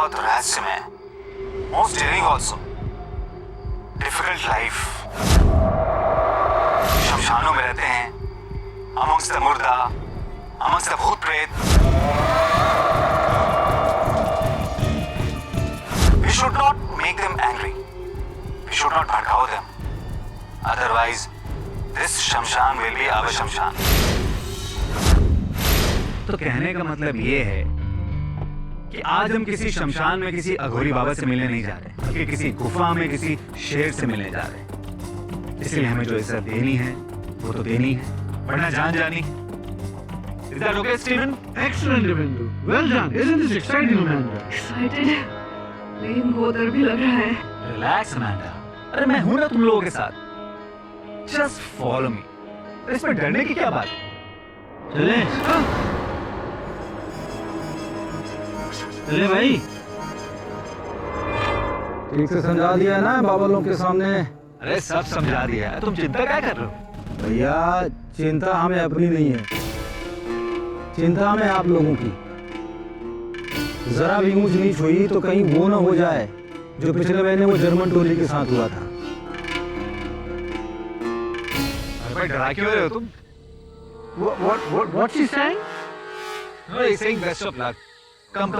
बहुत रहस्यमय, most daring also, difficult life. शमशानों में रहते हैं, amongst the murda, amongst the bhoot pret. We should not make them angry. We should not भड़काओ them. Otherwise, this शमशान will be our शमशान। तो कहने का मतलब ये है कि आज हम किसी शमशान में किसी अघोरी बाबा से मिलने नहीं जा रहे, बल्कि किसी गुफा में किसी शेर से मिलने जा रहे हैं। इसलिए हमें जो इज्जत देनी है वो तो देनी है, वरना जान जानी। Is that okay, Stephen? Excellent, Devendu. Well done. Isn't this exciting, Amanda? Excited? लेकिन बहुत डर भी लग रहा है। Relax, Amanda. अरे मैं हूं ना तुम लोगों के साथ। Just follow me. इसमें डरने की क्या बात है? चले चले भाई। ठीक से समझा दिया ना बाबा लोग के सामने? अरे सब समझा दिया है, तुम चिंता क्या कर रहे हो? भैया चिंता हमें अपनी नहीं है, चिंता हमें आप लोगों की। जरा भी ऊंच नीच हुई तो कहीं वो ना हो जाए जो पिछले महीने वो जर्मन टोली के साथ हुआ था। अरे भाई डरा क्यों रहे हो तुम? What's he saying? No, he's saying best of luck. Come.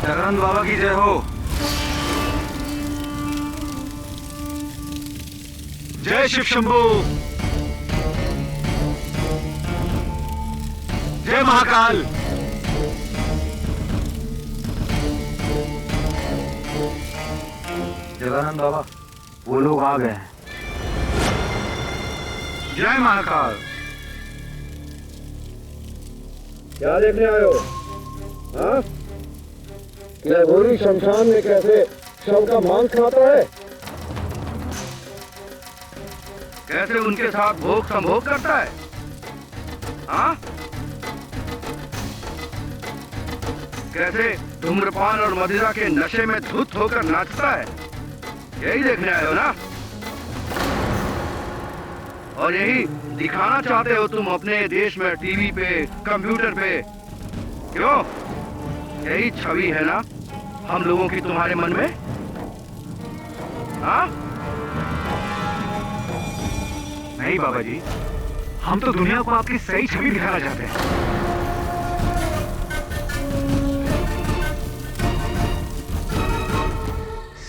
Jagannath बाबा की जय हो। जय शिव शंभू। जय महाकाल। जगन्नाथ बाबा वो लोग आ गए हैं। जय महाकाल। क्या देखने आए हो? हाँ? क्या गोरी शमशान में कैसे शव का मांस खाता है? कैसे उनके साथ भोग संभोग करता है? हाँ? कैसे धूम्रपान और मदिरा के नशे में धुत होकर नाचता है? यही देखने आए हो ना? और यही दिखाना चाहते हो तुम अपने देश में टीवी पे, कंप्यूटर पे? क्यों? यही छवि है ना हम लोगों की तुम्हारे मन में? हाँ? नहीं बाबा जी, हम तो दुनिया को आपकी सही छवि दिखाना चाहते हैं।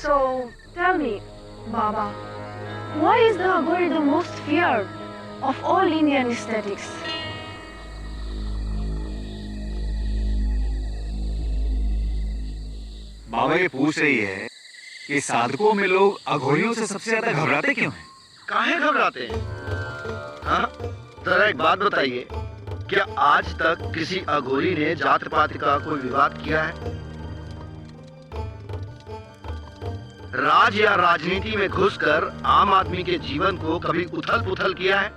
So tell me, Baba, why is the Aghori the most feared of all Indian aesthetics? बाबा ये पूछ रही है कि साधकों में लोग अघोरियों से सबसे ज्यादा घबराते क्यों हैं? काहे घबराते हैं? हाँ? जरा एक बात बताइए, क्या आज तक किसी अघोरी ने जात पात का कोई विवाद किया है? राज या राजनीति में घुसकर आम आदमी के जीवन को कभी उथल पुथल किया है?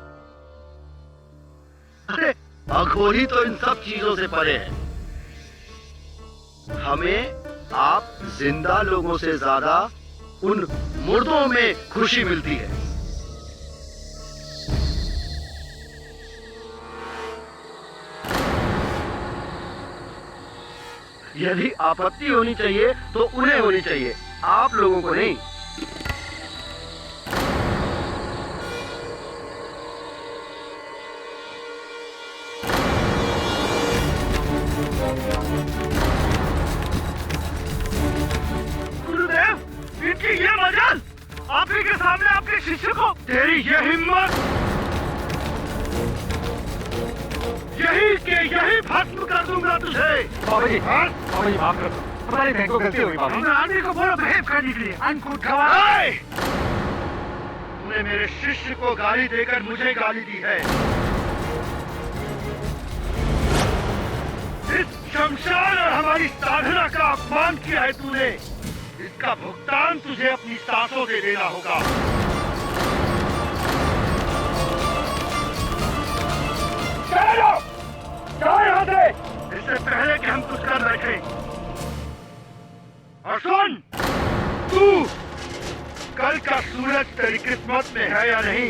अरे अघोरी तो इन सब चीजों से परे है। हमें आप जिंदा लोगों से ज्यादा उन मुर्दों में खुशी मिलती है। यदि आपत्ति होनी चाहिए तो उन्हें होनी चाहिए, आप लोगों को नहीं। गुरुदेव, इनकी ये मजाल, आप ही के सामने आपके शिष्य को, तेरी ये हिम्मत, यही के यही भस्म कर दूंगा तुझे। बाबा जी माफ कर दो, हमारे बहन को गलती हुई बाबा। आदमी को बोलो बिहेव करने के लिए। अनकुट गवाह, तूने मेरे शिष्य को गाली देकर मुझे गाली दी है। इस शमशान और हमारी साधना का अपमान किया है तूने। इसका भुगतान तुझे अपनी सांसों से देना होगा। चलो यहाँ से, इससे पहले कि हम कुछ कर बैठे। और सुन, तू कल का सूरज तेरी किस्मत में है या नहीं,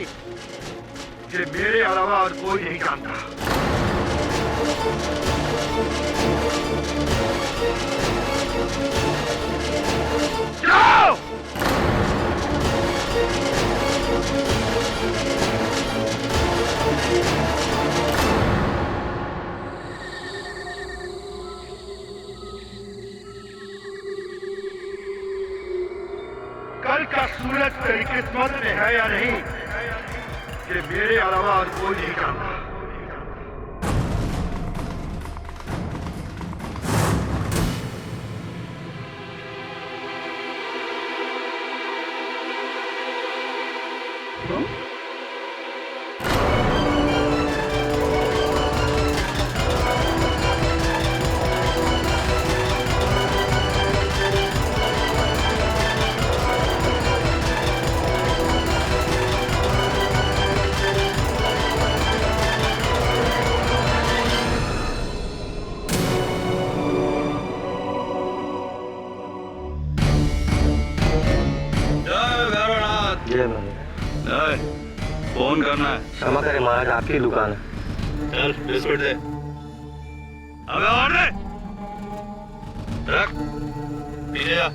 ये मेरे अलावा और कोई नहीं जानता। जाओ! कल का सूरज तेरी किस्मत में है या नहीं, ये मेरे अलावा और कोई नहीं जानता। फोन करना है। क्षमा करें महाराज, आपकी दुकान है। चल बिस्कुट दे। अबे और दे। रख, पीछे जा।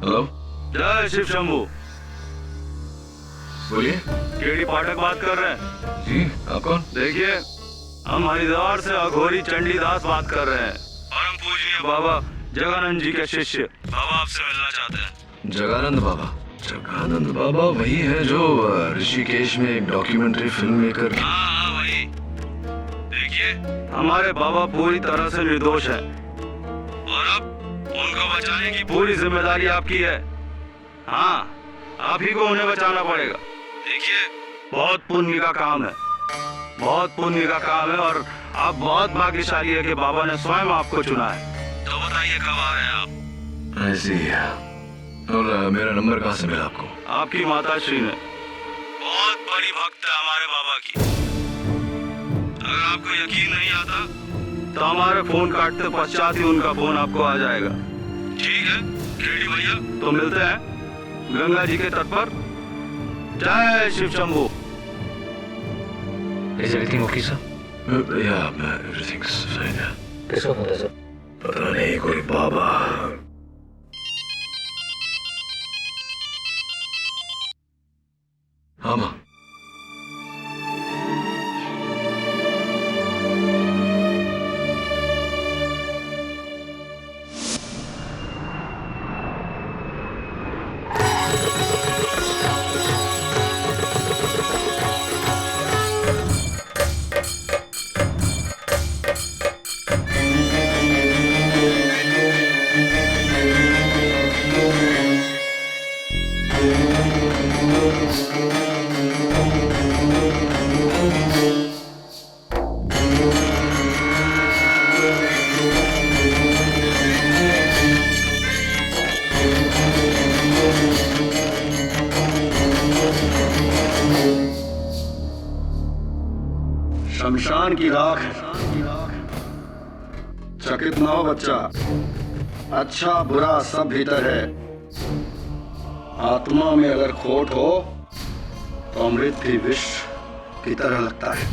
हेलो, जय शिव शंभू। बोलिए। केडी पाठक बात कर रहे हैं। जी, आप कौन? देखिए, हम हरिद्वार से अघोरी चंडीदास बात कर रहे हैं और हम पूजनीय बाबा जगानंद जी के शिष्य बाबा आपसे मिलना चाहते हैं। जगानंद बाबा? जगानंद बाबा वही है जो ऋषिकेश में एक डॉक्यूमेंट्री फिल्म मेकर। हाँ वही। देखिए, हमारे बाबा पूरी तरह से निर्दोष हैं और अब उनको बचाने की पूरी जिम्मेदारी आपकी है। हाँ, आप ही को उन्हें बचाना पड़ेगा। देखिए, बहुत पुण्य का काम है, बहुत पुण्य का काम है और आप बहुत भाग्यशाली है कि बाबा ने स्वयं आपको चुना है। तो बताइए कब आ रहे हैं आप? ऐसी है। और मेरा नंबर कहाँ से मिला आपको? आपकी माता श्री ने। बहुत बड़ी भक्त है हमारे बाबा की। अगर आपको यकीन नहीं आता तो हमारे फोन काटते पश्चात ही उनका फोन आपको आ जाएगा। ठीक है रेडी भैया, तो मिलते हैं गंगा जी के तट पर। जय Shiv Shambhu. Is everything okay, sir? Yeah, everything's fine. किसको फोन था सर? पता नहीं, कोई बाबा। हाँ माँ। शमशान की राख है। चकित न हो बच्चा, अच्छा बुरा सब भीतर है। आत्मा में अगर खोट हो तो अमृत भी विष की तरह लगता है।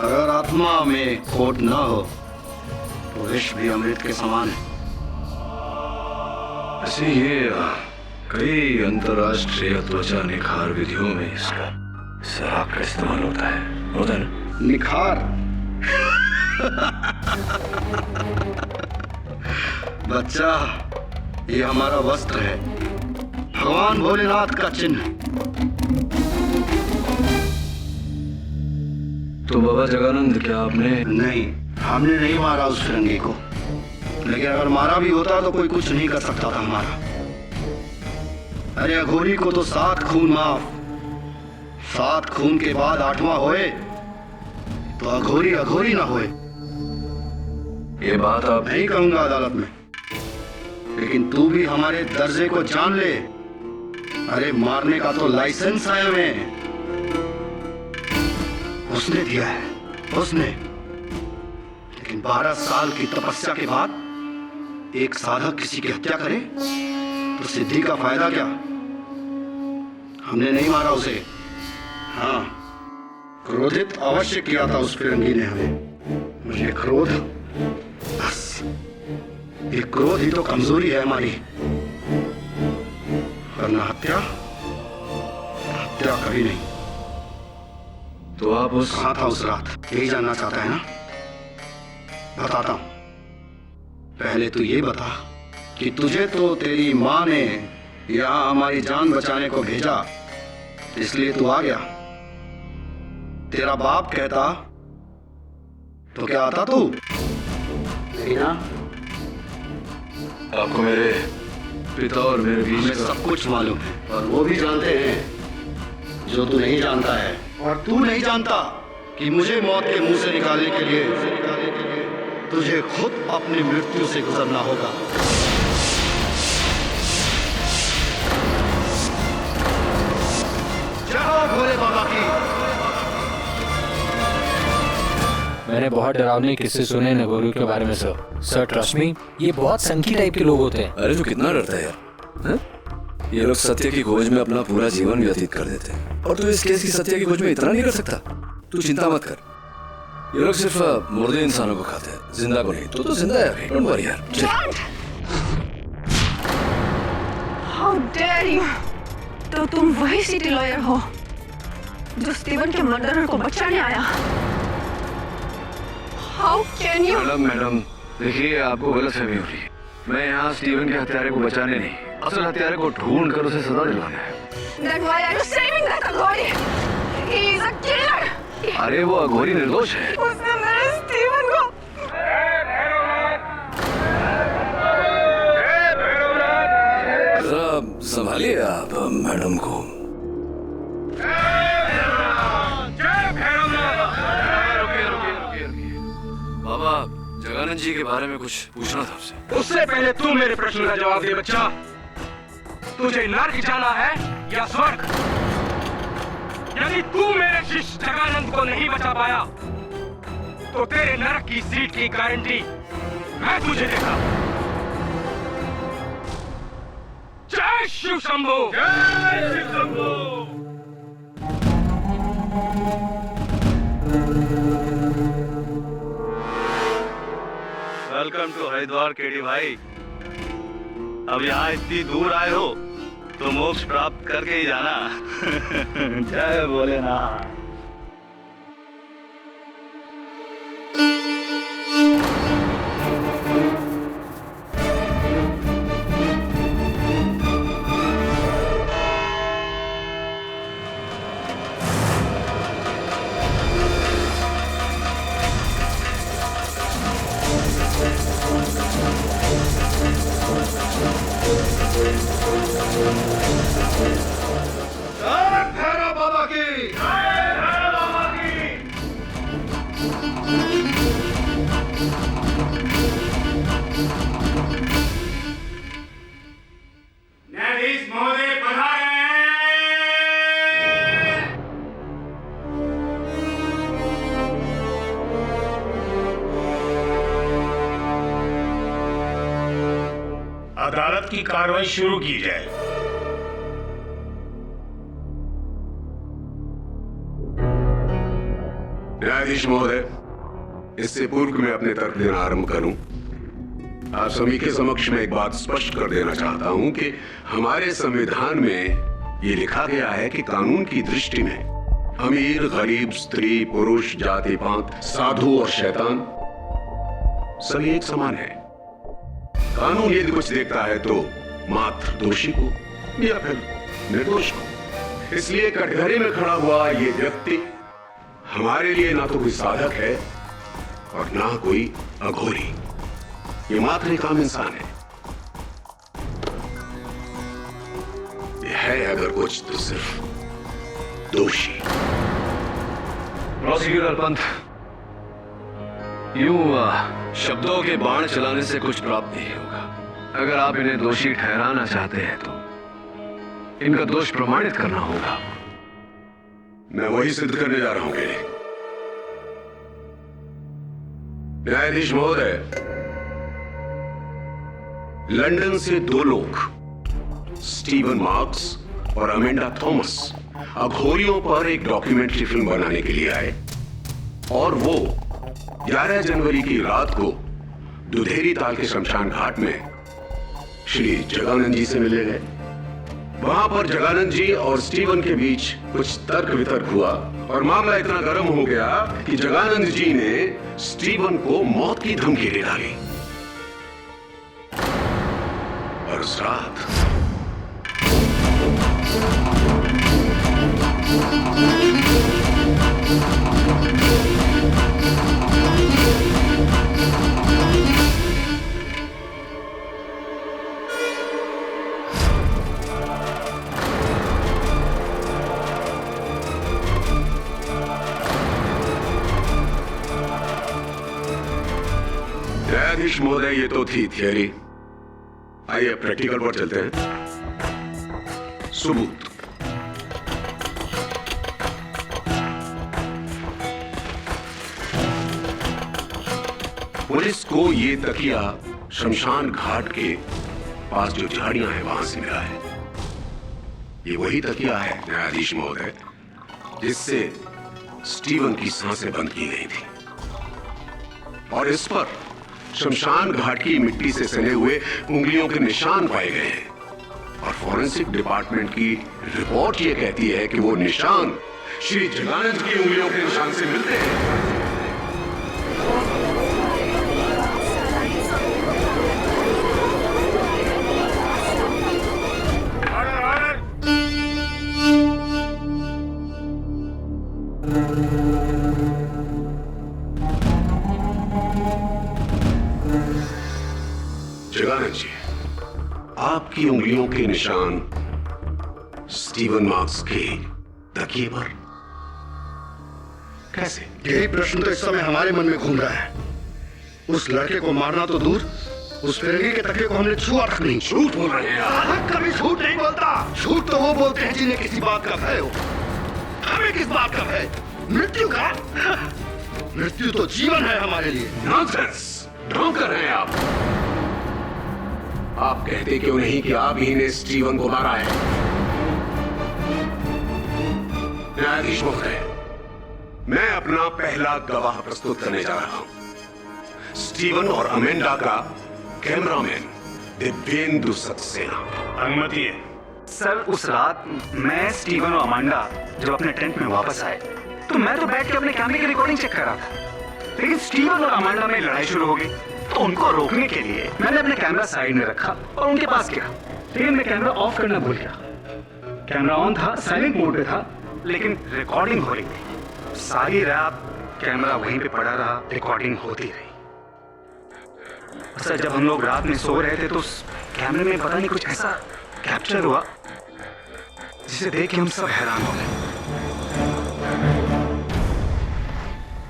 अगर आत्मा में खोट न हो तो विष भी अमृत के समान है। ऐसे ये कई अंतरराष्ट्रीय त्वचा निखार विधियों में इसका शराब का इस्तेमाल होता है ना? निखार बच्चा, ये हमारा वस्त्र है, भगवान भोलेनाथ का चिन्ह। तो बाबा जगानंद, क्या आपने? नहीं, हमने नहीं मारा उस फिरंगी को, लेकिन अगर मारा भी होता तो कोई कुछ नहीं कर सकता था हमारा। अरे अघोरी को तो 7 खून माफ, 7 खून के बाद 8वां होए तो अघोरी अघोरी ना होए। ये बात आप नहीं कहूंगा अदालत में, लेकिन तू भी हमारे दर्जे को जान ले। अरे मारने का तो लाइसेंस है हमें, उसने दिया है, उसने। लेकिन 12 साल की तपस्या के बाद एक साधक किसी की हत्या करे तो सिद्धि का फायदा क्या? हमने नहीं मारा उसे। हाँ, क्रोधित अवश्य किया था उस फिरंगी ने हमें। मुझे क्रोध, बस ये क्रोध ही तो कमजोरी है हमारी, वरना हत्या कभी नहीं। तो आप उस कहाँ था उस रात, यही जानना चाहता है ना? बताता हूं। पहले तू ये बता कि तुझे तो तेरी माँ ने यहाँ हमारी जान बचाने को भेजा, इसलिए तू आ गया। तेरा बाप कहता तो क्या आता तू? नहीं ना? आपको मेरे पिता और मेरे बीच हमें का सब कुछ मालूम है, और वो भी जानते हैं जो तू नहीं जानता है। और तू नहीं जानता कि मुझे मौत के मुंह से निकालने के लिए तुझे खुद अपनी मृत्यु से गुजरना होगा। जय हो भोले बाबा की। मैंने बहुत डरावने किस्से सुने हैं नगोरी के बारे में सर ट्रस्ट मी, ये बहुत संकी टाइप के लोग होते हैं। अरे तू कितना डरता है यार, हैं? ये लोग सत्य की खोज में अपना पूरा जीवन व्यतीत कर देते हैं, और तू इस केस की सत्य की खोज में इतना नहीं कर सकता। तू चिंता मत कर, ये लोग सिर्फ मुर्दे इंसानों को खाते हैं, जिंदा को नहीं। तो जिंदा है अभी, डोंट वरी यार। चल। How dare you? तो तुम वही सिटी लॉयर हो जो स्टीवन के मर्डरर को बचाने आया? How can you? मैडम देखिए, आपको गलतफहमी हो रही है। मैं यहाँ स्टीवन के हत्यारे को बचाने नहीं, असल हत्यारे को ढूंढ कर उसे सजा दिलवाना है। Then why are you saving that Aghori? He is a killer. अरे वो अघोरी निर्दोष है। उसने मेरे स्टीवन को। जरा संभालिए आप मैडम को। बाबा, जगानंद जी के बारे में कुछ पूछना था आपसे। उससे पहले तू मेरे प्रश्न का जवाब दे बच्चा। तुझे नर्क जाना है या स्वर्ग? यदि तू मेरे शिष्य जगानंद को नहीं बचा पाया तो तेरे नरक की सीट की गारंटी मैं तुझे देता। जय शिव शंभू। जय Shiv Shambhu. Welcome to Haridwar KD भाई। अब यहाँ इतनी दूर आए हो तो मोक्ष प्राप्त करके ही जाना। जय भोलेनाथ। भैरव बाबा की। न्यायाधीश महोदय पधारे। अदालत की कार्रवाई शुरू की जाए। न्यायाधीश महोदय, इससे पूर्व मैं अपने तर्क देना आरंभ करूं, आप सभी के समक्ष में एक बात स्पष्ट कर देना चाहता हूं कि हमारे संविधान में ये लिखा गया है कि कानून की दृष्टि में अमीर, गरीब, स्त्री, पुरुष, जाति पात, साधु और शैतान सभी एक समान है। कानून यदि कुछ देखता है तो मात्र दोषी को या फिर निर्दोष को। इसलिए कटघरे में खड़ा हुआ ये व्यक्ति हमारे लिए ना तो कोई साधक है और ना कोई अघोरी, ये मात्र एक आम इंसान है। है अगर कुछ तो सिर्फ दोषी। प्रोसिक्यूटर पंत, यूं शब्दों के बाण चलाने से कुछ प्राप्त नहीं होगा। अगर आप इन्हें दोषी ठहराना चाहते हैं तो इनका दोष प्रमाणित करना होगा। मैं वही सिद्ध करने जा रहा हूं केली। न्यायाधीश महोदय, लंदन से 2 लोग, स्टीवन मार्क्स और अमेंडा थॉमस, अघोरियों पर एक डॉक्यूमेंट्री फिल्म बनाने के लिए आए और वो 11 जनवरी की रात को दुधेरी ताल के शमशान घाट में श्री जगानंद जी से मिलने गए। वहां पर जगानंद जी और स्टीवन के बीच कुछ तर्क वितर्क हुआ और मामला इतना गर्म हो गया कि जगानंद जी ने स्टीवन को मौत की धमकी दे डाली। और उस रात न्यायाधीश महोदय, ये तो थी थियरी। आइए प्रैक्टिकल पर चलते हैं। सबूत। पुलिस को ये तकिया शमशान घाट के पास जो झाड़ियां हैं वहां से मिला है। ये वही तकिया है न्यायाधीश महोदय जिससे स्टीवन की सांसें बंद की गई थी और इस पर शमशान घाट की मिट्टी से सने हुए उंगलियों के निशान पाए गए हैं और फॉरेंसिक डिपार्टमेंट की रिपोर्ट ये कहती है कि वो निशान श्री जगानंद की उंगलियों के निशान से मिलते हैं। जगानंद जी, आपकी उंगलियों के निशान स्टीवन मार्क्स के तकिए पर कैसे? यही प्रश्न तो इस समय हमारे मन में घूम रहा है। उस लड़के को मारना तो दूर, उस फिरंगी के तकिए को हमने छुआ तक नहीं। झूठ बोल रहे हैं आप। कभी झूठ नहीं बोलता। झूठ तो वो बोलते हैं जिन्हें किसी बात का भय हो। हमें किस बात का भय? मृत्यु का? मृत्यु तो जीवन है हमारे लिए। नॉनसेंस! ढोंग कर रहे हैं आप कहते क्यों नहीं कि आप ही ने स्टीवन को मारा है? न्यायाधीश महोदय, मैं अपना पहला गवाह प्रस्तुत करने जा रहा हूं। स्टीवन और अमेंडा का कैमरामैन दिव्येंदु सक्सेना। अनुमति है। सर, उस रात मैं, स्टीवन और अमांडा जब अपने टेंट में वापस आए तो मैं तो बैठ के अपने कैमरे की रिकॉर्डिंग चेक कर रहा था, लेकिन स्टीवन और अमांडा में लड़ाई शुरू हो गई। तो उनको रोकने के लिए मैंने अपने कैमरा साइड में रखा और उनके पास गया, लेकिन मैं कैमरा ऑफ करना भूल गया। कैमरा ऑन था, साइलेंट मोड पे था, लेकिन रिकॉर्डिंग हो रही थी। सारी रात कैमरा वहीं पे पड़ा रहा, रिकॉर्डिंग होती रही। सर, जब हम लोग रात में सो रहे थे तो उस कैमरे में पता नहीं कुछ ऐसा कैप्चर हुआ जिसे देख के हम सब हैरान हो गए।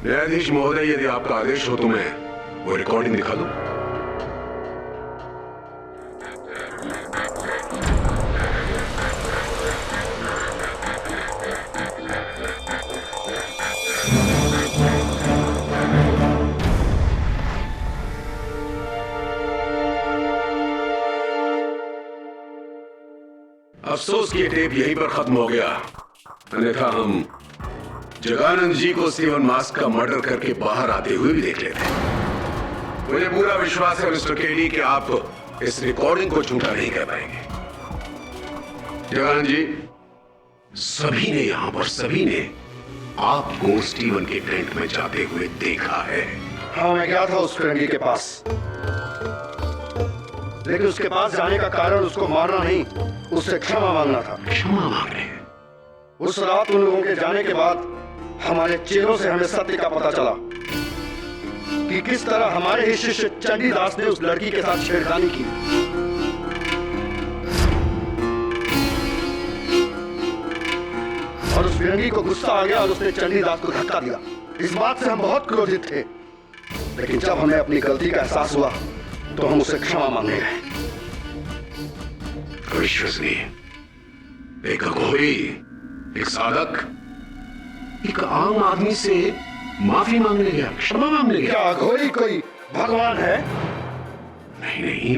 न्यायाधीश महोदय, यदि आपका आदेश हो तो मैं वो रिकॉर्डिंग दिखा दूं। अफसोस कि ये टेप यहीं पर खत्म हो गया, अन्यथा हम जगानंद जी को स्टीवन मास्क का मर्डर करके बाहर आते हुए भी देख लेते। मुझे पूरा विश्वास है मिस्टर केली कि आप इस रिकॉर्डिंग को झूठा नहीं कर पाएंगे। जगानंद जी, सभी ने यहां पर सभी ने आपको स्टीवन के टेंट में जाते हुए देखा है। हाँ, मैं गया था उस फिरंगी के पास, लेकिन उसके पास जाने का कारण उसको मारना नहीं, उससे क्षमा मांगना था। क्षमा मांगने? उस रात उन लोगों के जाने के बाद हमारे चेहरों से हमें सत्य का पता चला कि किस तरह हमारे ही शिष्य चंडीदास ने उस लड़की के साथ छेड़खानी की। और उस फिरंगी को गुस्सा आ गया और उसने चंडीदास को धक्का दिया। इस बात से हम बहुत क्रोधित थे, लेकिन जब हमें अपनी गलती का एहसास हुआ तो हम उसे क्षमा मांगने गए। अविश्वसनीय, एक अघोरी, एक साधक, एक आम आदमी से माफी मांगने गया, क्षमा मांगने गया। क्या अघोरी कोई भगवान है? नहीं नहीं,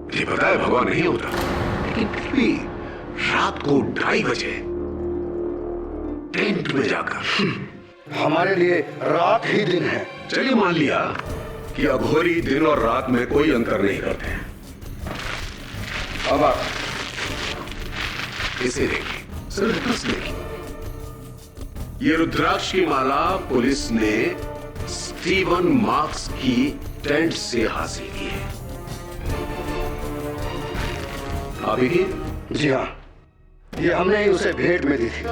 मुझे पता है भगवान नहीं होता, लेकिन फिर भी रात को 2:30 बजे टेंट में जाकर हमारे लिए रात ही दिन है। चलिए मान लिया कि अघोरी दिन और रात में कोई अंतर नहीं करते हैं। अब आप इसे देखिए, सिर्फ बस देखिए, ये रुद्राक्ष की माला पुलिस ने स्टीवन मार्क्स की टेंट से हासिल की है। आप ही की? जी हाँ, ये हमने ही उसे भेंट में दी थी।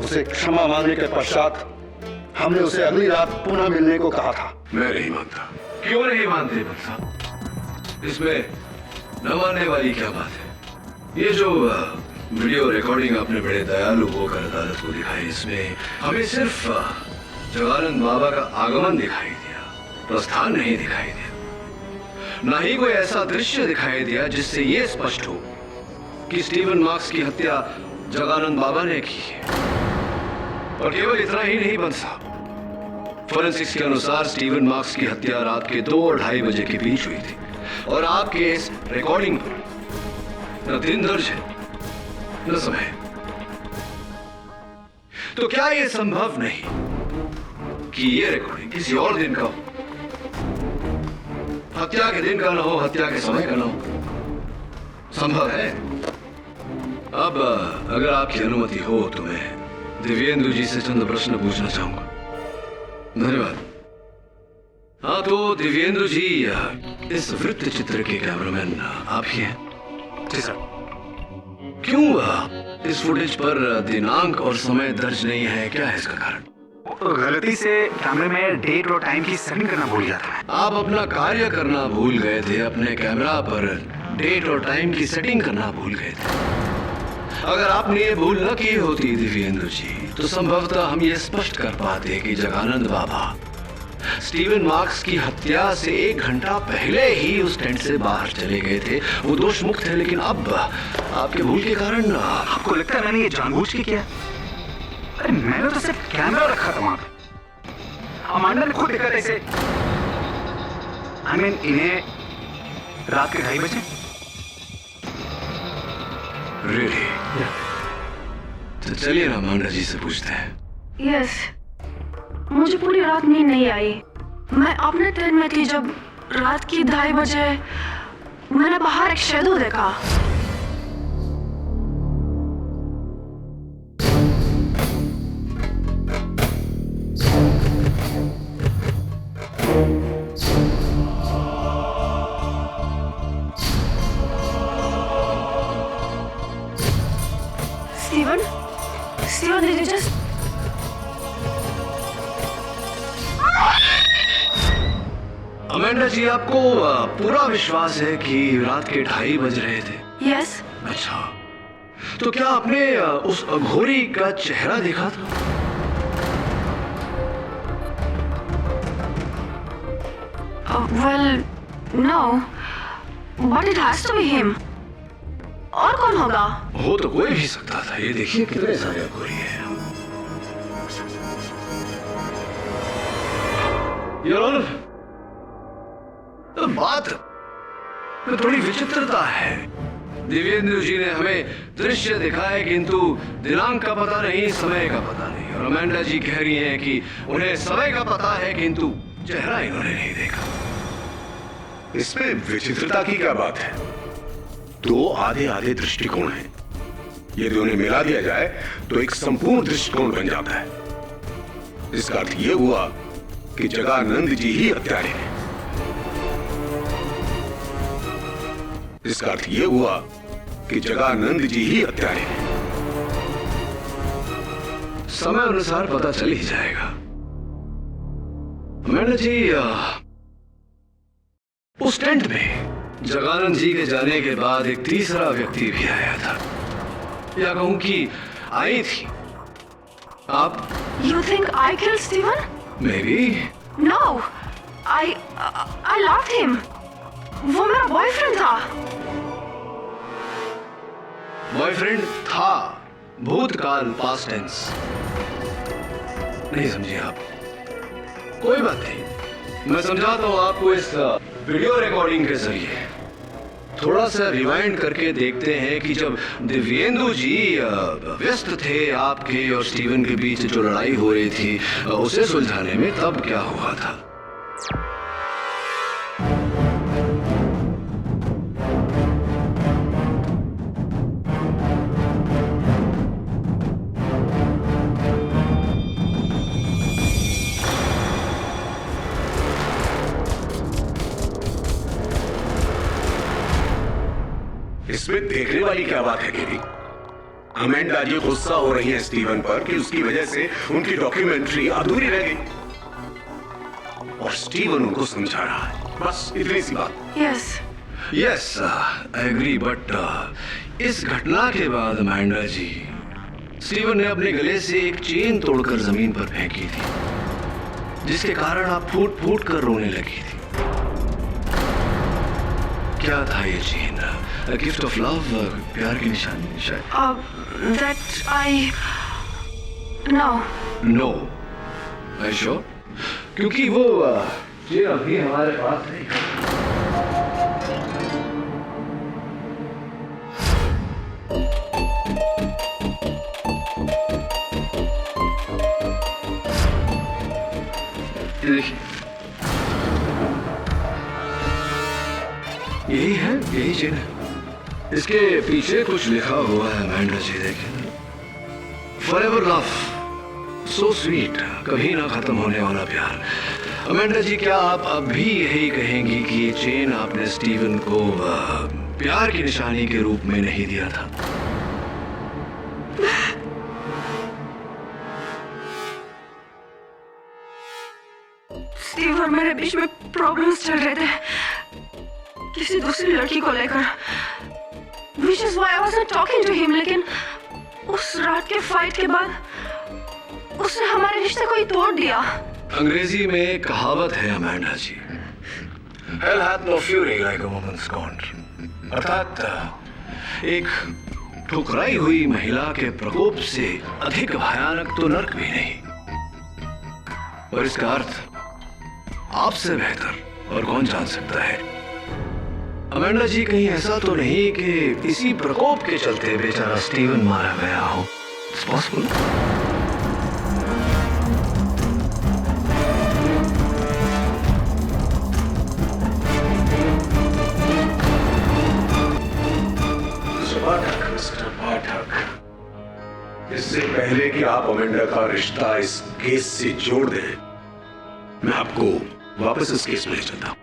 उसे क्षमा मांगने के पश्चात हमने उसे अगली रात पुनः मिलने को कहा था। मैं नहीं मानता। क्यों नहीं मानते भक्त साहब? इसमें न मानने वाली क्या बात है? ये जो वीडियो रिकॉर्डिंग आपने बड़े दयालु होकर अदालत को दिखाई, इसमें हमें सिर्फ जगानंद बाबा का आगमन दिखाई दिया, प्रस्थान नहीं दिखाई दिया। ना ही कोई ऐसा दृश्य दिखाई दिया जिससे यह स्पष्ट हो कि स्टीवन मार्क्स की हत्या जगानंद बाबा ने की है। और केवल इतना ही नहीं बन साहब, फोरेंसिक्स के अनुसार स्टीवन मार्क्स की हत्या रात के 2 और 2:30 बजे के बीच हुई थी, और आपके इस रिकॉर्डिंग पर न दिन दर्ज है न समय। तो क्या यह संभव नहीं कि यह रिकॉर्डिंग किसी और दिन का हो? हत्या के दिन का न हो, हत्या के समय का न हो। संभव है। अब अगर आपकी अनुमति हो तो मैं दिव्येंदु जी से चंद प्रश्न पूछना चाहूंगा। धन्यवाद। हाँ तो दिव्येंदु जी, इस वृत्त चित्र के कैमरामैन आप ही हैं? जी सर। क्यों इस फुटेज पर दिनांक और समय दर्ज नहीं है? क्या है इसका कारण? गलती से कैमरे में डेट और टाइम की सेटिंग करना भूल गया था। आप अपना कार्य करना भूल गए थे, अपने कैमरा पर डेट और टाइम की सेटिंग करना भूल गए थे। अगर आपने ये भूल न की होती दिव्येंदु जी, तो संभवतः हम ये स्पष्ट कर पाते कि जगानंद बाबा स्टीवन मार्क्स की हत्या से 1 घंटा पहले ही उस टेंट से बाहर चले गए थे। वो दोष मुक्त है, लेकिन अब आपके भूल के कारण आपको लगता है मैंने ये जानबूझ के किया? अरे मैंने तो सिर्फ कैमरा रखा था वहां पे। अमांडा ने खुद देखा था इसे। I mean, इन्हें रात के 2:30 बजे। Really? तो चलिए ना अमांडा जी से पूछते हैं। यस, मुझे पूरी रात नींद नहीं आई। मैं अपने टेंट में थी जब रात की 2:30 बजे मैंने बाहर एक शैडो देखा। Steven, did you just... Amanda ji, आपको पूरा विश्वास है कि रात के 2:30 बज रहे थे? Yes. अच्छा, तो क्या आपने उस अघोरी का चेहरा देखा था? Well, no. But it has to be him. और कौन होगा? हो तो कोई भी सकता था। ये देखिए कितने सारे अघोरी हैं। बात में थोड़ी विचित्रता है। दिव्येंदु जी ने हमें दृश्य दिखाए, किंतु दिनांक का पता नहीं, समय का पता नहीं। और अमेंडा जी कह रही हैं कि उन्हें समय का पता है, किंतु चेहरा इन्होंने नहीं देखा। इसमें विचित्रता की क्या बात है? 2 आधे दृष्टिकोण हैं। यदि उन्हें मिला दिया जाए तो एक संपूर्ण दृष्टिकोण बन जाता है। इसका अर्थ यह हुआ कि जगानंद जी ही हत्यारे हैं। इसका अर्थ यह हुआ कि जगानंद जी ही हत्यारे हैं। समय अनुसार पता चल ही जाएगा। मैंने जी उस टेंट में जगानंद जी के जाने के बाद एक तीसरा व्यक्ति भी आया था। या कहूं कि आई थी। आप You think I killed Steven? May be No, I loved him. वो मेरा बॉयफ्रेंड था। बॉयफ्रेंड था, भूतकाल, पास्ट टेंस। नहीं समझे आप? कोई बात नहीं, मैं समझाता हूँ आपको इस वीडियो रिकॉर्डिंग के जरिए। थोड़ा सा रिवाइंड करके देखते हैं कि जब दिव्येंदु जी व्यस्त थे आपके और स्टीवन के बीच जो लड़ाई हो रही थी उसे सुलझाने में, तब क्या हुआ था। इसमें देखने वाली क्या बात है केवी? अमेंडा जी गुस्सा हो रही है स्टीवन पर कि उसकी वजह से उनकी डॉक्यूमेंट्री अधूरी रह गई और स्टीवन उनको समझा रहा है, बस इतनी सी बात। यस, आई एग्री, बट इस घटना के बाद अमेंडा जी, स्टीवन ने अपने गले से एक चेन तोड़कर जमीन पर फेंकी थी, जिसके कारण आप फूट फूट कर रोने लगी थी। क्या था ये chain? A gift of love, प्यार की निशानी शायद। that I no. No, are you sure? क्योंकि वो चेन अभी हमारे पास नहीं। देखिए, यही है, यही चेन है। इसके पीछे कुछ लिखा हुआ है अमेंडा जी, देखिए, फॉरएवर लव, सो स्वीट, कभी ना खत्म होने वाला प्यार। अमेंडा जी, क्या आप अब भी यही कहेंगी कि ये चेन आपने स्टीवन को प्यार की निशानी के रूप में नहीं दिया था? स्टीव और मेरे बीच में प्रॉब्लम्स चल रहे थे किसी दूसरी लड़की को लेकर, which is why I wasn't talking to him। लेकिन उस रात के फाइट के बाद उसने हमारे रिश्ते को ही तोड़ दिया। अंग्रेजी में एक कहावत है Amanda ji, Hell hath no fury like a woman's scorn, अर्थात एक ठुकराई हुई महिला के प्रकोप से अधिक भयानक तो नर्क भी नहीं। और इसका अर्थ आपसे बेहतर और कौन जान सकता है। अमेंडा जी, कहीं ऐसा तो नहीं कि इसी प्रकोप के चलते बेचारा स्टीवन मारा गया हो? It's possible. मिस्टर पाठक, इससे पहले कि आप अमेंडा का रिश्ता इस केस से जोड़ दें, मैं आपको वापस इस केस में ले चलता हूं।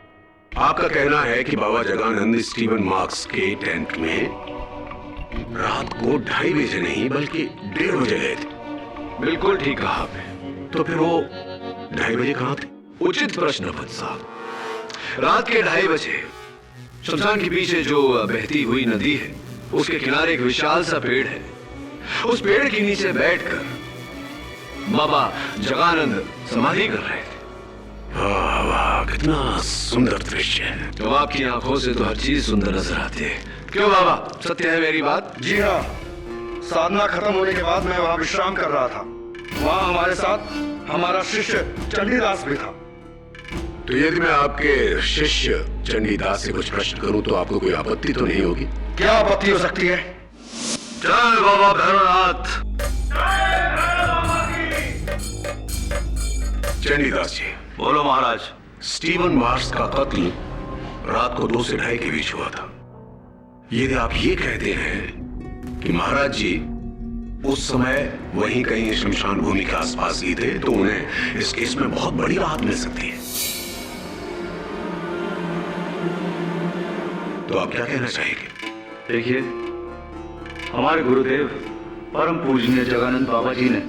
आपका कहना है कि बाबा जगानंद स्टीवन मार्क्स के टेंट में रात को 2:30 बजे नहीं बल्कि 1:30 बजे गए थे। बिल्कुल ठीक कहा आपने। तो फिर वो 2:30 बजे कहां थे? उचित प्रश्न पंच साहब। रात के 2:30 बजे शमशान के पीछे जो बहती हुई नदी है, उसके किनारे एक विशाल सा पेड़ है। उस पेड़ के नीचे बैठकर बाबा जगानंद समाधि कर रहे थे। वाह वाह, कितना सुंदर दृश्य है। तो आपकी आंखों से तो हर चीज सुंदर नजर आती है। क्यों बाबा, सत्य है मेरी बात? जी हाँ, साधना खत्म होने के बाद मैं वहाँ विश्राम कर रहा था। वहाँ हमारे साथ हमारा शिष्य चंडीदास भी था। तो यदि मैं आपके शिष्य चंडीदास से कुछ प्रश्न करूं तो आपको कोई आपत्ति तो नहीं होगी? क्या आपत्ति हो सकती है? जय बाबा भैरवनाथ। चंडीदास जी, बोलो महाराज। स्टीवन मार्क्स का कत्ल रात को 2 से 2:30 के बीच हुआ था। यदि आप ये कहते हैं कि महाराज जी उस समय वहीं कहीं शमशान भूमि के आसपास ही थे, तो उन्हें इस केस में बहुत बड़ी राहत मिल सकती है। तो आप क्या कहना चाहेंगे? देखिए, हमारे गुरुदेव परम पूजनीय जगानंद बाबा जी ने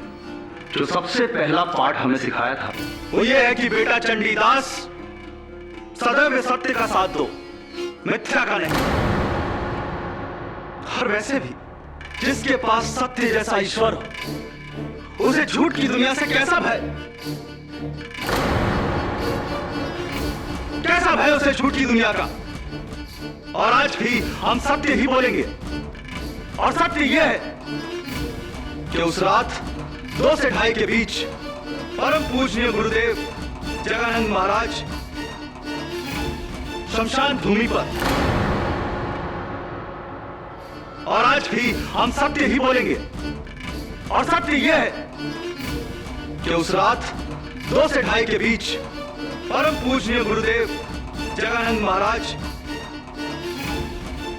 जो सबसे पहला पाठ हमें सिखाया था वो ये है कि बेटा चंडीदास, सदैव सत्य का साथ दो, मिथ्या का नहीं। और वैसे भी जिसके पास सत्य जैसा ईश्वर हो, उसे झूठ की दुनिया से कैसा भय? कैसा भय उसे झूठ की दुनिया का? और आज भी हम सत्य ही बोलेंगे। और सत्य यह है कि उस रात 2 से 2:30 के बीच परम पूजनीय गुरुदेव जगानंद महाराज शमशान भूमि पर, और आज भी हम सत्य ही बोलेंगे। और सत्य यह है कि उस रात 2 से 2:30 के बीच परम पूजनीय गुरुदेव जगानंद महाराज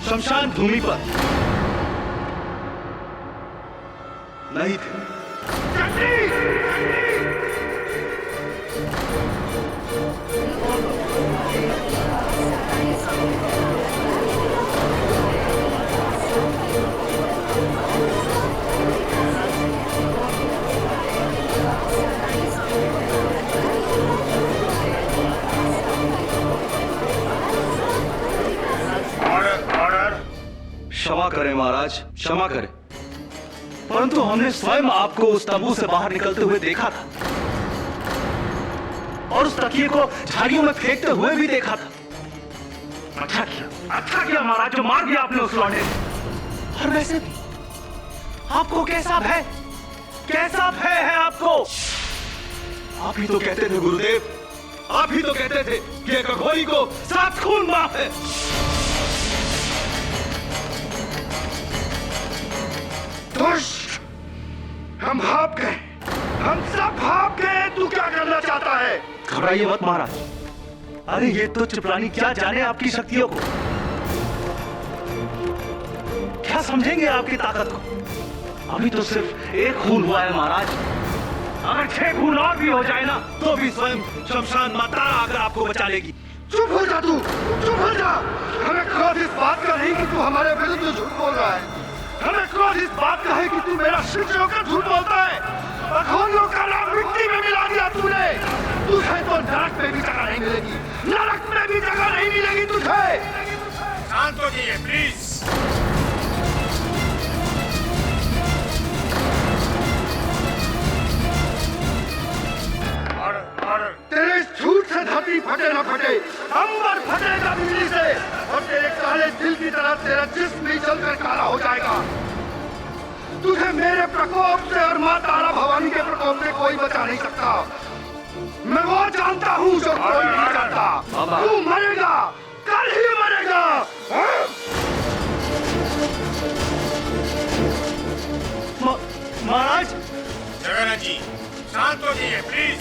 शमशान भूमि पर नहीं थे। क्षमा करें महाराज, क्षमा करें, परंतु हमने स्वयं आपको उस तंबू से बाहर निकलते हुए देखा था और उस तकिए को झाड़ियों में फेंकते हुए भी देखा था। अच्छा किया महाराज, जो मार दिया आपने उस लौंडे को। और वैसे भी आपको कैसा भय है आपको? आप ही तो कहते थे गुरुदेव, आप ही तो कहते थे कि एक अघोरी को 7 खून माफ है। दुष्ट, हम भाप गए, हम सब भाप गए। तू क्या करना चाहता है? घबराइए मत महाराज। अरे ये तुच्छ प्राणी क्या जाने आपकी शक्तियों को, क्या समझेंगे आपकी ताकत को? अभी तो सिर्फ 1 खून हुआ है महाराज, अगर 6 खून और भी हो जाए ना तो भी स्वयं शमशान माता आकर आपको बचा लेगी। चुप हो जा तू, चुप हो जा। हमें क्रोध इस बात का नहीं कि तू हमारे विरुद्ध झूठ बोल रहा है, हमें क्रोध इस बात का है कि तू मेरा शिष्य होकर झूठ बोलता है। अघोरियों का नाम मिट्टी में मिला दिया तूने। तुझे तो नरक में भी जगह नहीं मिलेगी, नरक में भी जगह नहीं मिलेगी तुझे। शांत हो जाइए प्लीज। तेरे इस झूठ से धरती फटे न फटे, अंबर फटेगा बिजली से, और तेरे काले दिल की तरह तेरा जिस्म भी जलकर काला हो जाएगा। तुझे मेरे प्रकोप से और माँ तारा भवानी के प्रकोप से कोई बचा नहीं सकता। मैं वो जानता हूँ जो कोई नहीं जानता। तू मरेगा, कल ही मरेगा। महाराज, जगन्नाथ जी शांत हो जाइए प्लीज।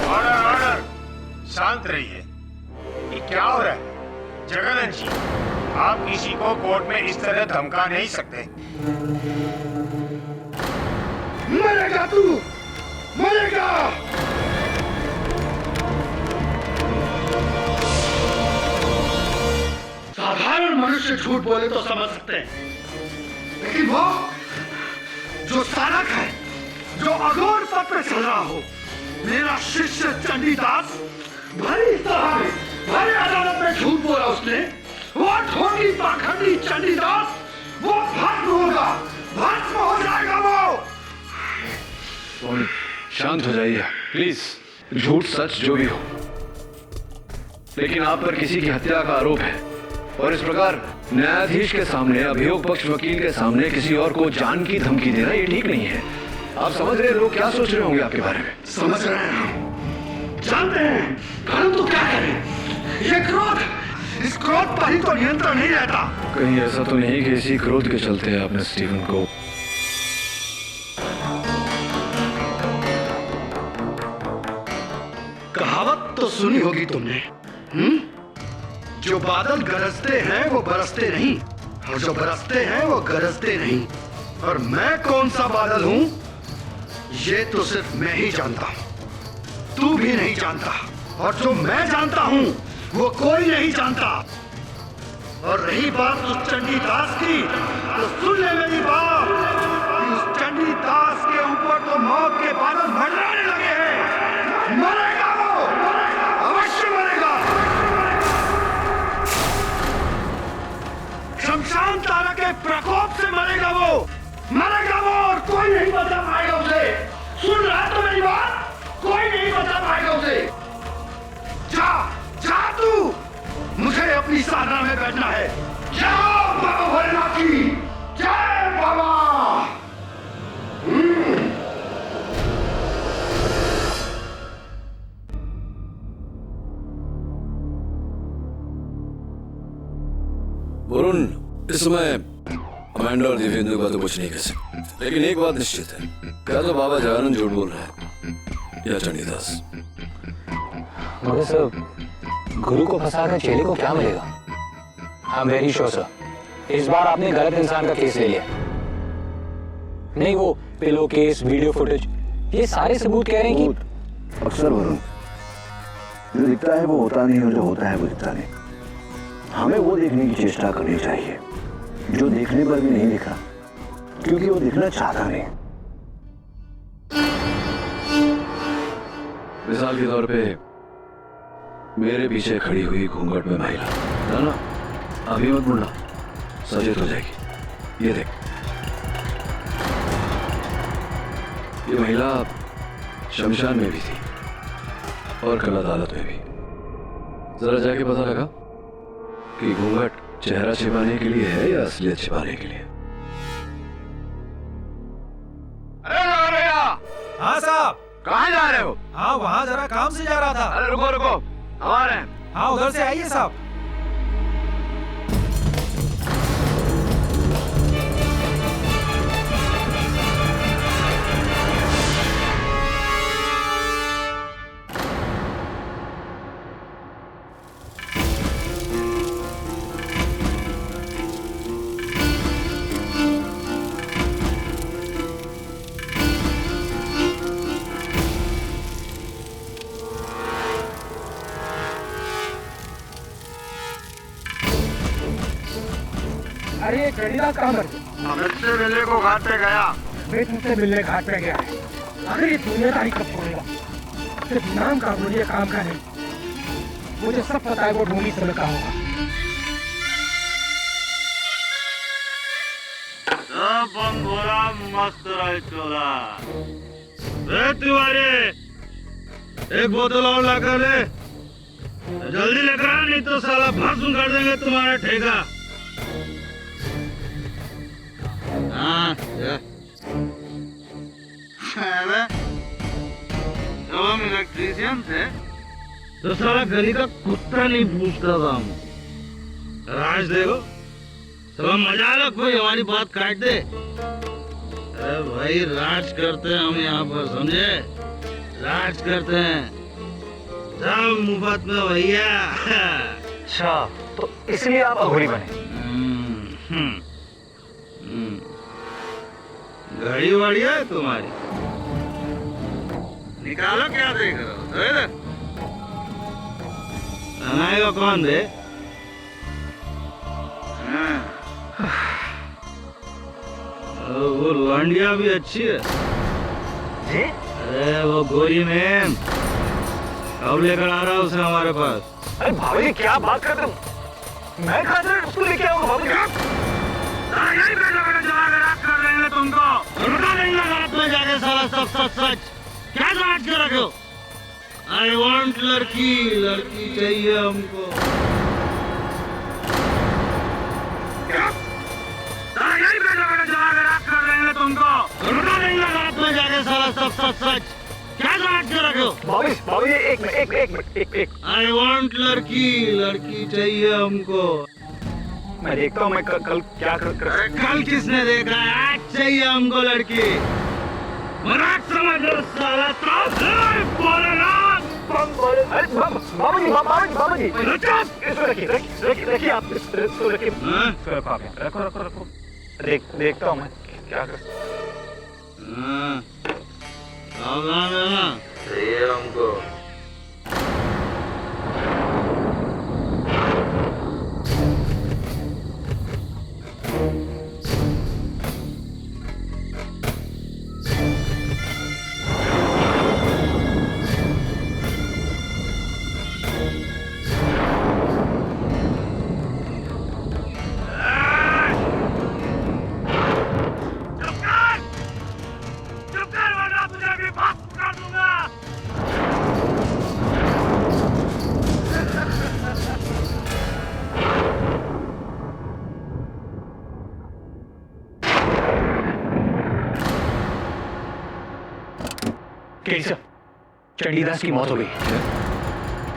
ऑर्डर, शांत रहिए। ये क्या हो रहा है? जगन्नाथ जी, आप किसी को कोर्ट में इस तरह धमका नहीं सकते। मरेगा तू, मरेगा। साधारण मनुष्य झूठ बोले तो समझ सकते हैं, लेकिन वो जो साधक है, जो अघोर पथ पे चल रहा हो, मेरा शिष्य चंडीदास, भरी सभा में, भरी अदालत में झूठ बोला उसने। वो ठोगी पाखंडी चंडीदास, वो भस्म होगा, भस्म हो जाएगा वो। शांत हो जाइए प्लीज। झूठ सच जो भी हो, लेकिन आप पर किसी की हत्या का आरोप है, और इस प्रकार न्यायाधीश के सामने, अभियोग पक्ष वकील के सामने किसी और को जान की धमकी देना ये ठीक नहीं है। आप समझ रहे हैं लोग क्या सोच रहे होंगे आपके बारे में? समझ रहे हैं हम, जानते हैं, परंतु क्या करें? ये क्रोध, इस क्रोध पर ही तो नियंत्रण नहीं रहता। कहीं ऐसा तो नहीं कि इसी क्रोध के चलते आपने स्टीवन को कहावत तो सुनी होगी तुमने, जो बादल गरजते हैं वो बरसते नहीं, और जो बरसते हैं वो गरजते नहीं। और मैं कौन सा बादल हूं ये तो सिर्फ मैं ही जानता हूं, तू भी नहीं जानता, और जो मैं जानता हूं वो कोई नहीं जानता। और रही बात उस चंडीदास की, तो सुन ले मेरी बात कि उस मंडराने लगे हैं। मरेगा वो, अवश्य मरेगा। शमशान तारा के प्रकोप से मरेगा वो और कोई नहीं बचा पाएगा उसे। सुन रहा है तो मेरी बात? कोई नहीं बचा पाएगा उसे। जा जा तू, मुझे अपनी साधना में बैठना है। जाओ बाबा भोलेनाथ की जय बाबा। वरुण, इस समय अमांडा और दिव्येंदु का तो कुछ नहीं कह सकते, लेकिन एक बात निश्चित है, क्या तो बाबा जगानंद झूठ बोल रहा है या चंडीदास। मगर सर, गुरु को फंसाकर चेले को क्या मिलेगा? I am very sure sir, इस बार आपने गलत इंसान का केस ले लिया। नहीं, वो पिलो केस, वीडियो फुटेज, ये सारे सबूत कह रहे हैं कि अक्सर वरुण, जो दिखता है वो होता नहीं और जो होता है वो दिखता नहीं। हमें वो देखने की चेष्टा करनी चाहिए जो देखने पर भी नहीं दिखा, क्योंकि वो दिखना चाहता नहीं। मिसाल के तौर पे मेरे पीछे खड़ी हुई घूंघट में महिला, ना अभी मत मुड़ना, सचेत हो जाएगी। ये देख, ये महिला शमशान में भी थी और कल अदालत में भी। जरा जाके पता लगा कि घूंघट चेहरा छिपाने के लिए है या असलियत छिपाने के लिए। अरे भैया। हाँ साहब। कहाँ जा रहे हो? हाँ, वहाँ जरा काम से जा रहा था। अरे रुको रुको, हमारे हैं। हाँ, उधर से आइए साहब। अरे ये चंडीदास कहाँ मर गया? अमित से मिलने को घाट पे गया। मैं तुमसे मिलने घाट पे गया है। अगर ये दुनियादारी कब छोड़ेगा? सिर्फ नाम का मुझे काम का नहीं, मुझे सब पता है वो ढूंढी समय का होगा। सब बंगोरा मस्त रहे चोला। तिवारी, एक बोतल और ला कर ले, जल्दी लेकर आ, नहीं तो साला भस्म कर देंगे तुम्हारा ठेका। हाँ, जब हम इलेक्ट्रीशियन थे तो सारा गली का कुत्ता नहीं पूछता था हम। राज देखो, सब मजाक कोई हमारी बात काट दे। अरे भाई, राज करते हैं हम यहाँ पर, समझे? राज करते हैं सब मुफ्त में भैया। अच्छा, तो इसलिए आप अघोरी बने? घड़ी वड़ी है तुम्हारी? निकालो, क्या देख रहे हो? बनाएगा कौन दे? वो लौंडिया भी अच्छी है जी? अरे वो गोरी मैम कब लेकर आ रहा है उसे हमारे पास? अरे बाबू जी, क्या बात कर रहे हो? मैं खातिर उसको लेके आऊंगा बाबू जी। यही बेटा बेटा जला कर रात कर देंगे तुमको। रुका देंगे रात में जाके साला सब सच सच। क्या जांच के रखे हो? आई वांट लड़की, लड़की चाहिए हमको। क्या? यही बेटा बेटा जला कर रात कर देंगे तुमको। रुका देंगे रात में जाके साला सब सच सच। क्या जांच के रखे हो? बाबू जी, एक मिनट। आई वांट लड़की, लड़की चाहिए हमको। मैं देखता हूँ मैं कल क्या कर। कल किसने देखा? आज चाहिए हमको लड़की। मजाक समझ लो साला। बाबू जी, इसको रखिए आप, इसको रखिए। रखो। देखता हूँ मैं क्या कर। सावधान रहना, चाहिए हमको। सर, चंडीदास की मौत हो गई।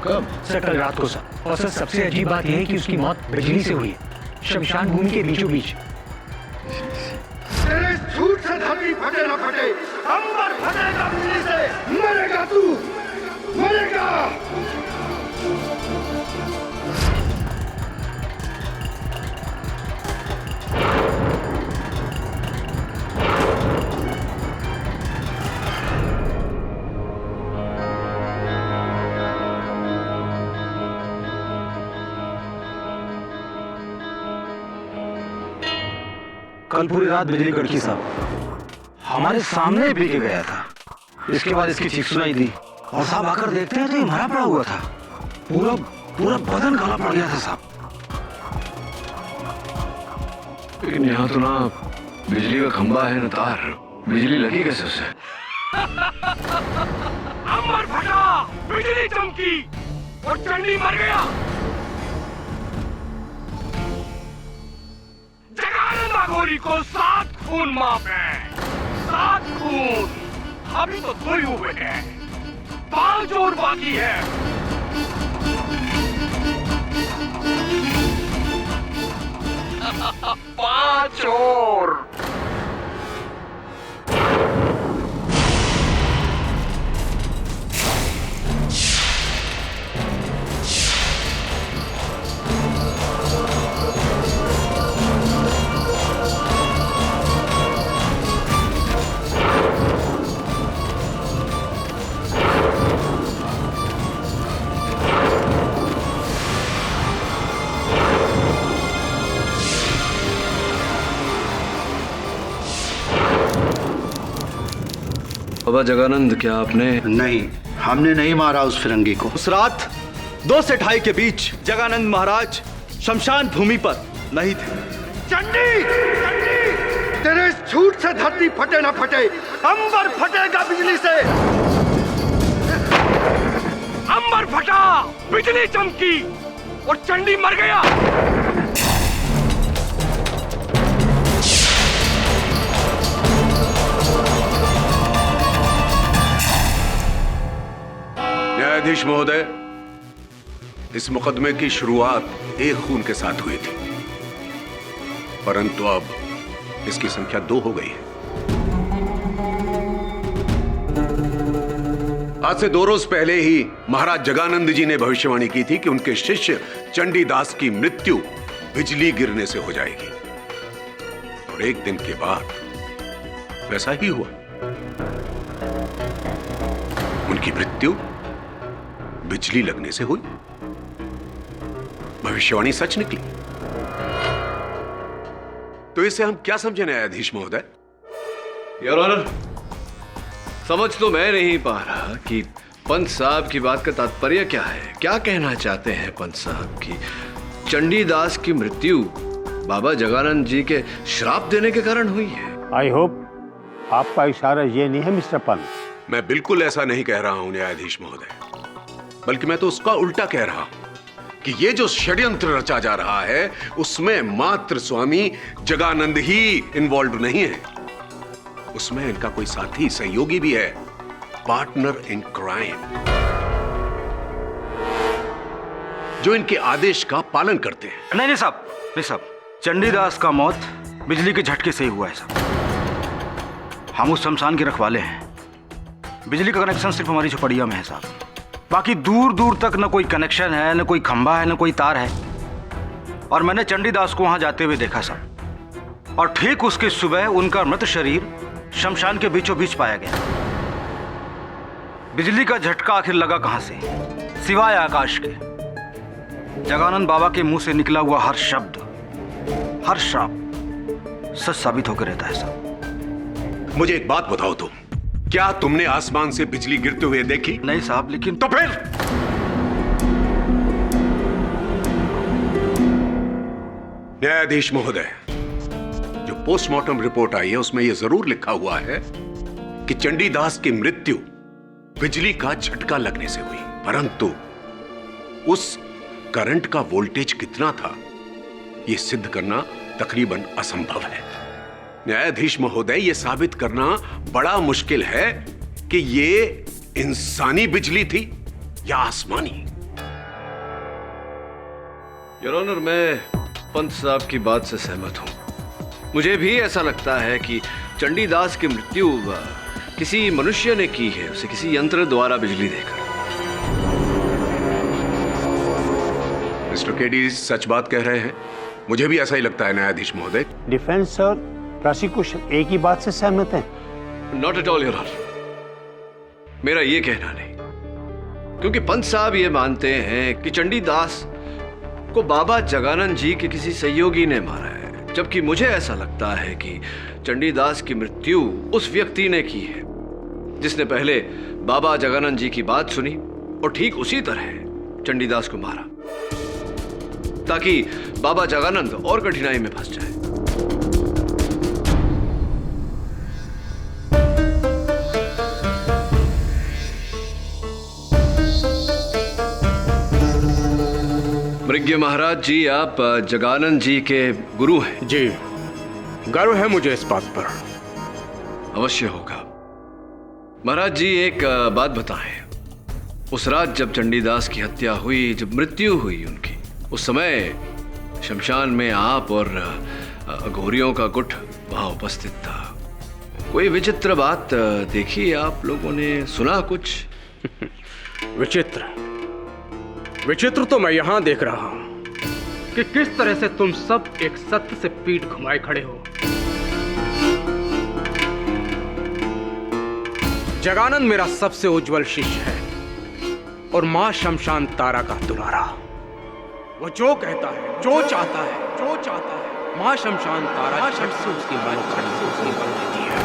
कब? सर कल रात को सर। और सर सबसे अजीब बात यह है कि उसकी मौत बिजली से हुई है, शमशान भूमि के बीचों बीच। तेरे झूठ से धरती फटे ना फटे, अंबर फटेगा बिजली से। मरेगा तू, मरेगा। कल पूरी रात बिजली कड़की साहब, हमारे सामने पी के गया था। इसके बाद इसकी चीख सुनाई दी और साहब आकर देखते हैं तो ये मरा पड़ा हुआ था। पूरा पूरा बदन काला पड़ गया था साहब। लेकिन यहाँ तो ना बिजली का खंभा है, ना तार, बिजली लगी कैसे उससे? अंबर फटा, बिजली चमकी और चंडी मर गया। जगानंद अघोरी को 7 खून माफ है, 7 खून। अभी तो 2 ही हुए हैं, 5 और बाकी है। पांच और। बाबा जगानंद, क्या आपने? नहीं, हमने नहीं मारा उस फिरंगी को। उस रात 2 से 2:30 के बीच जगानंद महाराज शमशान भूमि पर नहीं थे। चंडी, तेरे झूठ से धरती फटे ना फटे, अंबर फटेगा बिजली से। अंबर फटा, बिजली चमकी और चंडी मर गया। न्यायाधीश महोदय, इस मुकदमे की शुरुआत 1 खून के साथ हुई थी, परंतु अब इसकी संख्या 2 हो गई है। आज से 2 रोज पहले ही महाराज जगानंद जी ने भविष्यवाणी की थी कि उनके शिष्य चंडीदास की मृत्यु बिजली गिरने से हो जाएगी, और 1 दिन के बाद वैसा ही हुआ। उनकी मृत्यु बिजली लगने से हुई। भविष्यवाणी सच निकली। तो इसे हम क्या समझे न्यायाधीश महोदय? योर ऑनर, समझ तो मैं नहीं पा रहा कि पंत साहब की बात का तात्पर्य क्या है। क्या कहना चाहते हैं पंत साहब की चंडीदास की मृत्यु बाबा जगानंद जी के श्राप देने के कारण हुई है? आई होप आपका इशारा ये नहीं है मिस्टर पंत। मैं बिल्कुल ऐसा नहीं कह रहा हूं न्यायाधीश महोदय, बल्कि मैं तो उसका उल्टा कह रहा हूं कि ये जो षड्यंत्र रचा जा रहा है उसमें मात्र स्वामी जगानंद ही इन्वॉल्व नहीं है, उसमें इनका कोई साथी सहयोगी भी है, पार्टनर इन क्राइम, जो इनके आदेश का पालन करते हैं। नहीं साहब, नहीं साहब, चंडीदास का मौत बिजली के झटके से ही हुआ है साहब। हम उस शमशान के रखवाले हैं। बिजली का कनेक्शन सिर्फ हमारी झोपड़िया में है साहब। बाकी दूर दूर तक न कोई कनेक्शन है, न कोई खंभा है, न कोई तार है। और मैंने चंडीदास को वहां जाते हुए देखा साहब, और ठीक उसके सुबह उनका मृत शरीर शमशान के बीचों बीच पाया गया। बिजली का झटका आखिर लगा कहां से, सिवाय आकाश के। जगानंद बाबा के मुंह से निकला हुआ हर शब्द, हर श्राप सच साबित होकर रहता है साहब। मुझे एक बात बताओ तुम, क्या तुमने आसमान से बिजली गिरते हुए देखी? नहीं साहब, लेकिन तो फिर न्यायाधीश महोदय, जो पोस्टमार्टम रिपोर्ट आई है उसमें यह जरूर लिखा हुआ है कि चंडीदास की मृत्यु बिजली का झटका लगने से हुई, परंतु उस करंट का वोल्टेज कितना था यह सिद्ध करना तकरीबन असंभव है। न्यायाधीश महोदय, यह साबित करना बड़ा मुश्किल है कि ये इंसानी बिजली थी या आसमानी। योर ऑनर, मैं पंत साहब की बात से सहमत हूं। मुझे भी ऐसा लगता है कि चंडीदास की मृत्यु किसी मनुष्य ने की है, उसे किसी यंत्र द्वारा बिजली देकर। मिस्टर केडी सच बात कह रहे हैं। मुझे भी ऐसा ही लगता है न्यायाधीश महोदय। डिफेंस और प्रोसिक्यूशन एक ही बात से सहमत हैं? Not at all your honour, मेरा ये कहना नहीं, क्योंकि पंत साहब ये मानते हैं कि चंडीदास को बाबा जगानंद जी के किसी सहयोगी ने मारा है, जबकि मुझे ऐसा लगता है कि चंडीदास की मृत्यु उस व्यक्ति ने की है जिसने पहले बाबा जगानंद जी की बात सुनी और ठीक उसी तरह चंडीदास को मारा, ताकि बाबा जगानंद और कठिनाई में फंस जाए। मृग्य महाराज जी, आप जगानंद जी के गुरु हैं। जी, गर्व है मुझे इस बात पर। अवश्य होगा। महाराज जी, एक बात बताएं, उस रात जब चंडीदास की हत्या हुई, जब मृत्यु हुई उनकी, उस समय शमशान में आप और अघोरियों का गुट वहां उपस्थित था। कोई विचित्र बात देखी आप लोगों ने? सुना कुछ? विचित्र तो मैं यहां देख रहा हूं कि किस तरह से तुम सब एक सत्य से पीठ घुमाए खड़े हो। जगानंद मेरा सबसे उज्जवल शिष्य है और मां शमशान तारा का दुलारा। वो जो कहता है, जो चाहता है, मां शमशान तारा झट से उसकी मनोकामना देती है।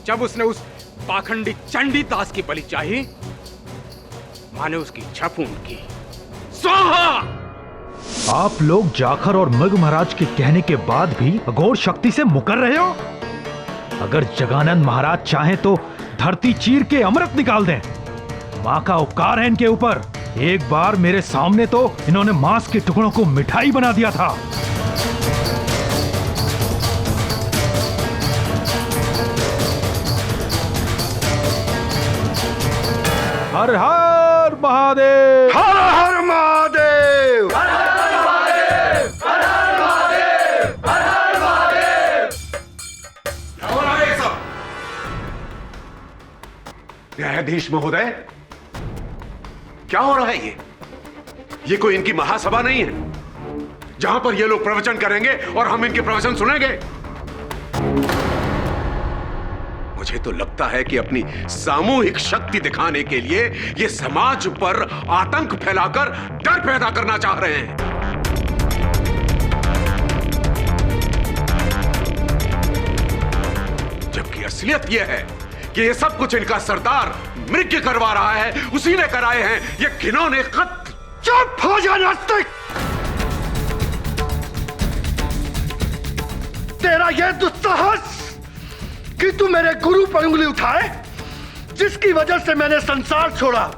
जब उसने उस पाखंडी चंडीदास की बलि चाही, मां ने उसकी इच्छा पूर्ण की। स्वाहा! आप लोग जाखर और मृग महाराज के कहने के बाद भी अघोर शक्ति से मुकर रहे हो। अगर जगानंद महाराज चाहें तो धरती चीर के अमृत निकाल दें। मां का उपकार है इनके ऊपर। एक बार मेरे सामने तो इन्होंने मांस के टुकड़ों को मिठाई बना दिया था। हर हर महादेव, हर हर महादेव, हर हर महादेव, हर हर महादेव, हर हर महादेव। क्या हो रहा है ये सब? न्यायाधीश महोदय, क्या हो रहा है ये कोई इनकी महासभा नहीं है जहां पर ये लोग प्रवचन करेंगे और हम इनके प्रवचन सुनेंगे। मुझे तो लगता है कि अपनी सामूहिक शक्ति दिखाने के लिए ये समाज पर आतंक फैलाकर डर पैदा करना चाह रहे हैं। जबकि असलियत यह है कि ये सब कुछ इनका सरदार मृग्य करवा रहा है, उसी ने कराए हैं ये घिनौने खत। चुप हो जा नास्तिक! तेरा यह दुस्साहस कि तू मेरे गुरु पर उंगली उठाए, जिसकी वजह से मैंने संसार छोड़ा,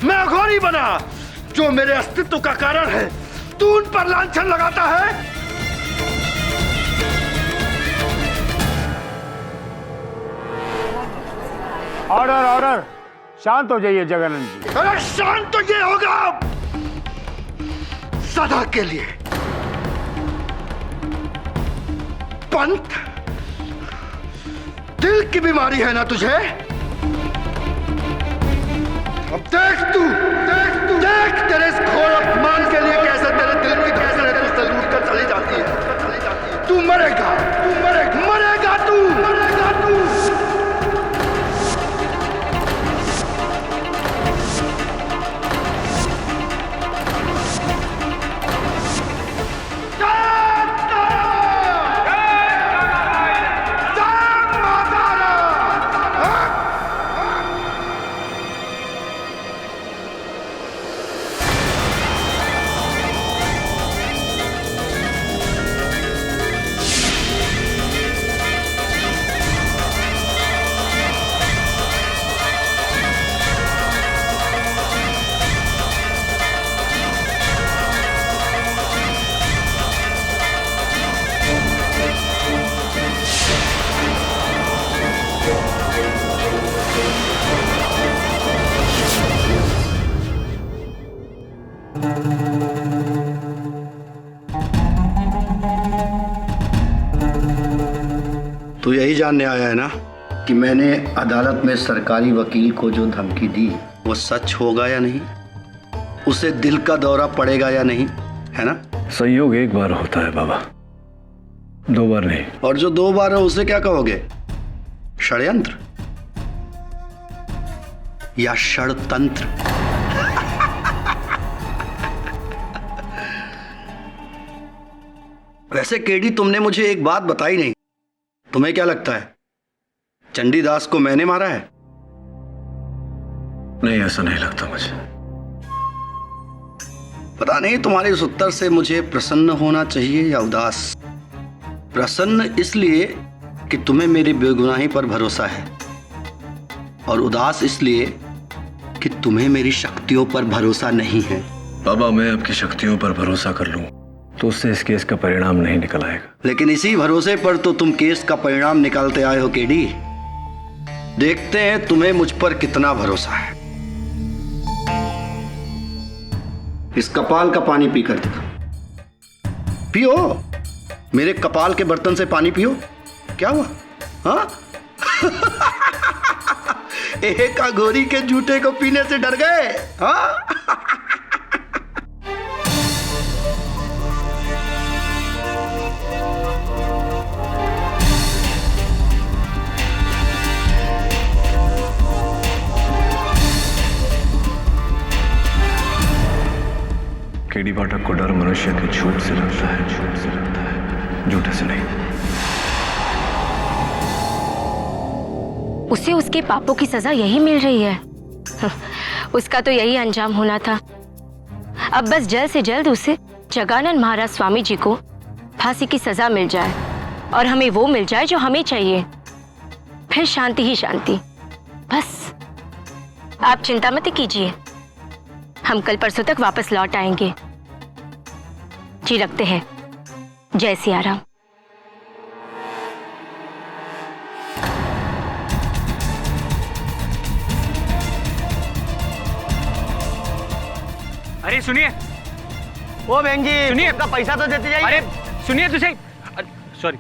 मैं अघोरी बना, जो मेरे अस्तित्व का कारण है, तू उन पर लांछन लगाता है। ऑर्डर ऑर्डर, शांत हो जाइए जगानंद जी। अरे शांत तो ये होगा सदा के लिए। पंत, दिल की बीमारी है ना तुझे? अब देख तेरे इस घोर अपमान के लिए कैसे तेरे दिल की धड़कन तुझसे लूट कर चली जाती है। तू मरेगा तू। यही जानने आया है ना कि मैंने अदालत में सरकारी वकील को जो धमकी दी वो सच होगा या नहीं, उसे दिल का दौरा पड़ेगा या नहीं, है ना? संयोग एक बार होता है बाबा, 2 बार नहीं। और जो 2 बार है उसे क्या कहोगे? षड्यंत्र या षड़तंत्र? वैसे केडी, तुमने मुझे एक बात बताई नहीं। तुम्हें क्या लगता है चंडीदास को मैंने मारा है? नहीं, ऐसा नहीं लगता मुझे। पता नहीं तुम्हारे इस उत्तर से मुझे प्रसन्न होना चाहिए या उदास। प्रसन्न इसलिए कि तुम्हें मेरी बेगुनाही पर भरोसा है, और उदास इसलिए कि तुम्हें मेरी शक्तियों पर भरोसा नहीं है। बाबा, मैं आपकी शक्तियों पर भरोसा कर लूं तो उससे इस केस का परिणाम नहीं निकल आएगा। लेकिन इसी भरोसे पर तो तुम केस का परिणाम निकालते आए हो केडी। देखते हैं तुम्हें मुझ पर कितना भरोसा है। इस कपाल का पानी पीकर देखो। पियो, मेरे कपाल के बर्तन से पानी पियो। क्या हुआ? हाँ? एक अघोरी के जूते को पीने से डर गए? हाँ? केडी पाठक को डर मनुष्य के झूठ से लगता है, झूठ से लगता है, झूठे से नहीं। उसे उसके पापों की सजा यही मिल रही है। उसका तो यही अंजाम होना था। अब बस जल्द से जल्द उसे जगानंद महाराज स्वामी जी को फांसी की सजा मिल जाए और हमें वो मिल जाए जो हमें चाहिए। फिर शांति ही शांति। बस आप चिंता मत कीजिए, हम कल परसों तक वापस लौट आएंगे। जी रखते हैं। जय सिया राम। अरे सुनिए, ओ बहन जी, सुनिए, का पैसा तो देते जाइए। अरे सुनिए तो सही। सॉरी।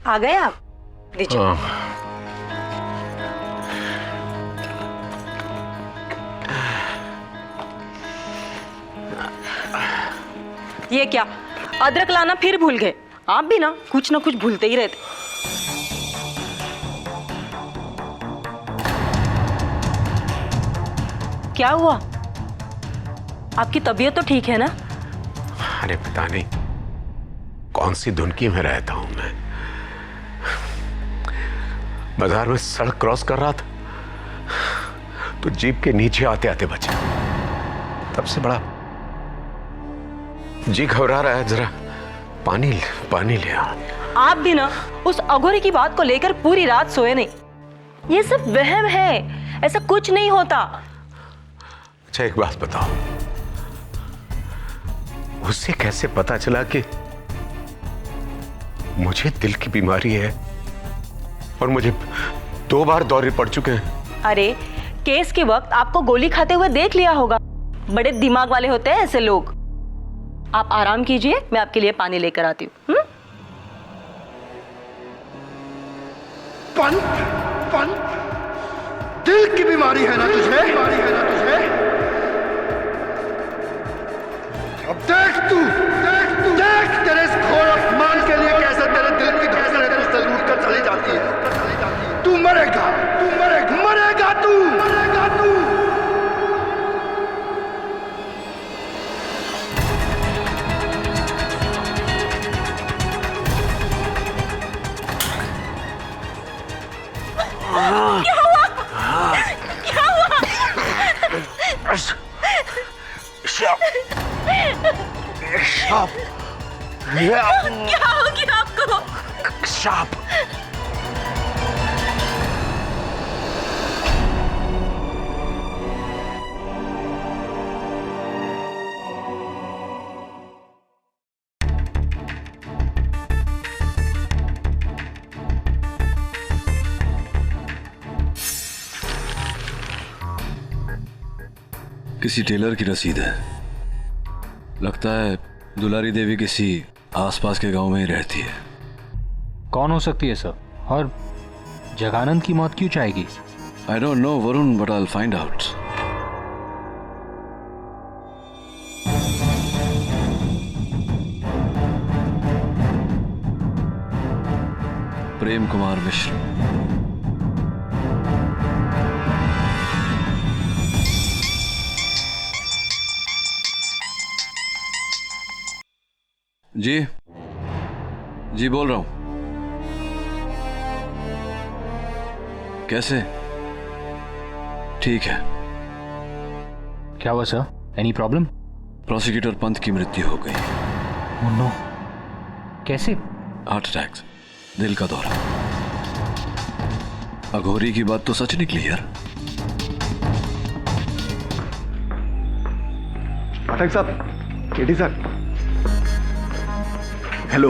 आ गए आप? लीजिए। ये क्या, अदरक लाना फिर भूल गए? आप भी ना कुछ भूलते ही रहते। क्या हुआ? आपकी तबीयत तो ठीक है ना? अरे पता नहीं कौन सी धुनकी में रहता हूं मैं। बाजार में सड़क क्रॉस कर रहा था तो जीप के नीचे आते आते बचा। तब से बड़ा जी घबरा रहा है। जरा पानी ले आ। आप भी ना उस अघोरी की बात को लेकर पूरी रात सोए नहीं। ये सब वहम है, ऐसा कुछ नहीं होता। अच्छा एक बात बताओ, उससे कैसे पता चला कि मुझे दिल की बीमारी है और मुझे 2 बार दौरे पड़ चुके हैं? अरे केस के वक्त आपको गोली खाते हुए देख लिया होगा। बड़े दिमाग वाले होते हैं ऐसे लोग। आप आराम कीजिए, मैं आपके लिए पानी लेकर आती हूँ। दिल की बीमारी है ना तुझे? अब देख तेरे इस घोर अपमान के लिए कैसे तेरे दिल की धड़कन तुझसे लूट कर चली जाती है। तू मरेगा तू। क्या हुआ? क्या हो गया आपको? सांप। किसी टेलर की रसीद है। लगता है दुलारी देवी किसी आसपास के गांव में ही रहती है। कौन हो सकती है सर? और जगानंद की मौत क्यों चाहेगी? I don't know Varun, but I will find out. Prem Kumar Mishra. जी बोल रहा हूं। कैसे? ठीक है। क्या हुआ sir? Any problem? Prosecutor Pant की मृत्यु हो गई। ओह नो, कैसे? हार्ट अटैक, दिल का दौरा। अघोरी की बात तो सच निकली यार। पाठक साहब, केटी साहब, hello,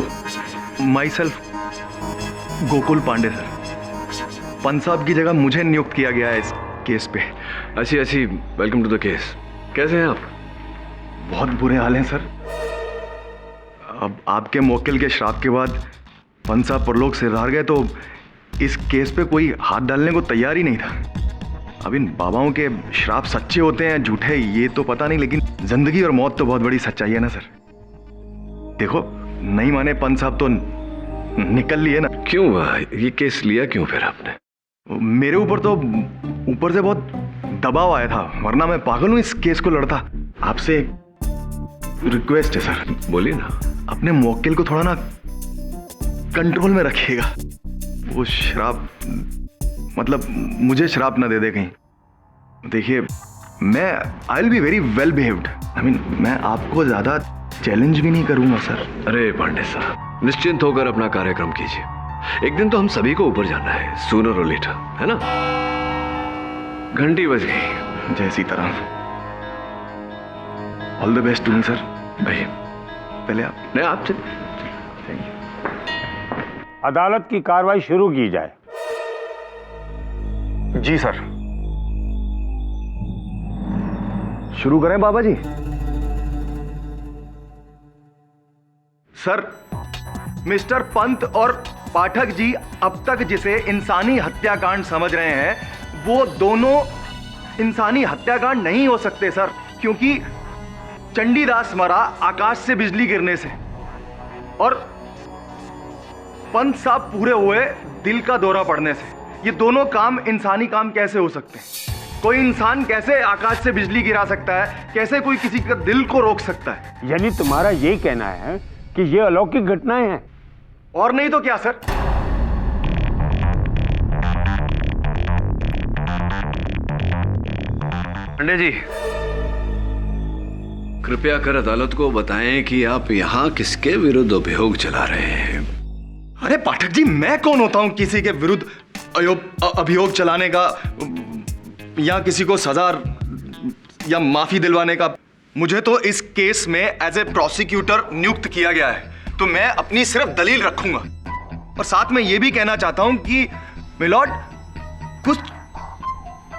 my self Gokul Pandey sir. Pant साहब की जगह मुझे नियुक्त किया गया है इस केस पे। अच्छी, वेलकम टू द केस। कैसे हैं आप? बहुत बुरे हाल हैं सर। अब आपके मुवक्किल के श्राप के बाद पंत साहब परलोक से हार गए तो इस केस पे कोई हाथ डालने को तैयार ही नहीं था। अब इन बाबाओं के श्राप सच्चे होते हैं झूठे ये तो पता नहीं, लेकिन जिंदगी और मौत तो बहुत बड़ी सच्चाई है ना सर। देखो, नहीं माने पंत साहब तो निकल लिए ना। क्यों ये केस लिया क्यों फिर आपने? मेरे ऊपर तो ऊपर से बहुत दबाव आया था, वरना मैं पागल हूं इस केस को लड़ता। आपसे रिक्वेस्ट है सर। बोलिए ना। अपने मुवक्किल को थोड़ा ना कंट्रोल में रखिएगा। वो शराब, मतलब मुझे शराब ना दे दे कहीं। देखिए, मैं I will be very well behaved. I mean, मैं आपको ज्यादा चैलेंज भी नहीं करूंगा सर। अरे पांडे साहब, निश्चिंत होकर अपना कार्यक्रम कीजिए। एक दिन तो हम सभी को ऊपर जाना है, सूनर और लेटर, है ना? घंटी बज गई। जैसी तरह। All the best to me sir. भाई पहले आप। नहीं, आप अदालत की कार्रवाई शुरू की जाए। जी सर। शुरू करें बाबा जी? सर, मिस्टर पंत और पाठक जी अब तक जिसे इंसानी हत्याकांड समझ रहे हैं, वो दोनों इंसानी हत्याकांड नहीं हो सकते सर, क्योंकि चंडीदास मरा आकाश से बिजली गिरने से और पंत साहब पूरे हुए दिल का दौरा पड़ने से। ये दोनों काम इंसानी काम कैसे हो सकते हैं? कोई इंसान कैसे आकाश से बिजली गिरा सकता है? कैसे कोई किसी का दिल को रोक सकता है? यानी तुम्हारा यही कहना है कि ये अलौकिक घटनाएं हैं? और नहीं तो क्या सर। पांडे जी, कृपया कर अदालत को बताएं कि आप यहाँ किसके विरुद्ध अभियोग चला रहे हैं। अरे पाठक जी, मैं कौन होता हूं किसी के विरुद्ध अभियोग चलाने का या किसी को सजा या माफी दिलवाने का? मुझे तो इस केस में एज ए प्रोसिक्यूटर नियुक्त किया गया है, तो मैं अपनी सिर्फ दलील रखूंगा। और साथ में यह भी कहना चाहता हूं कि मिलॉर्ड,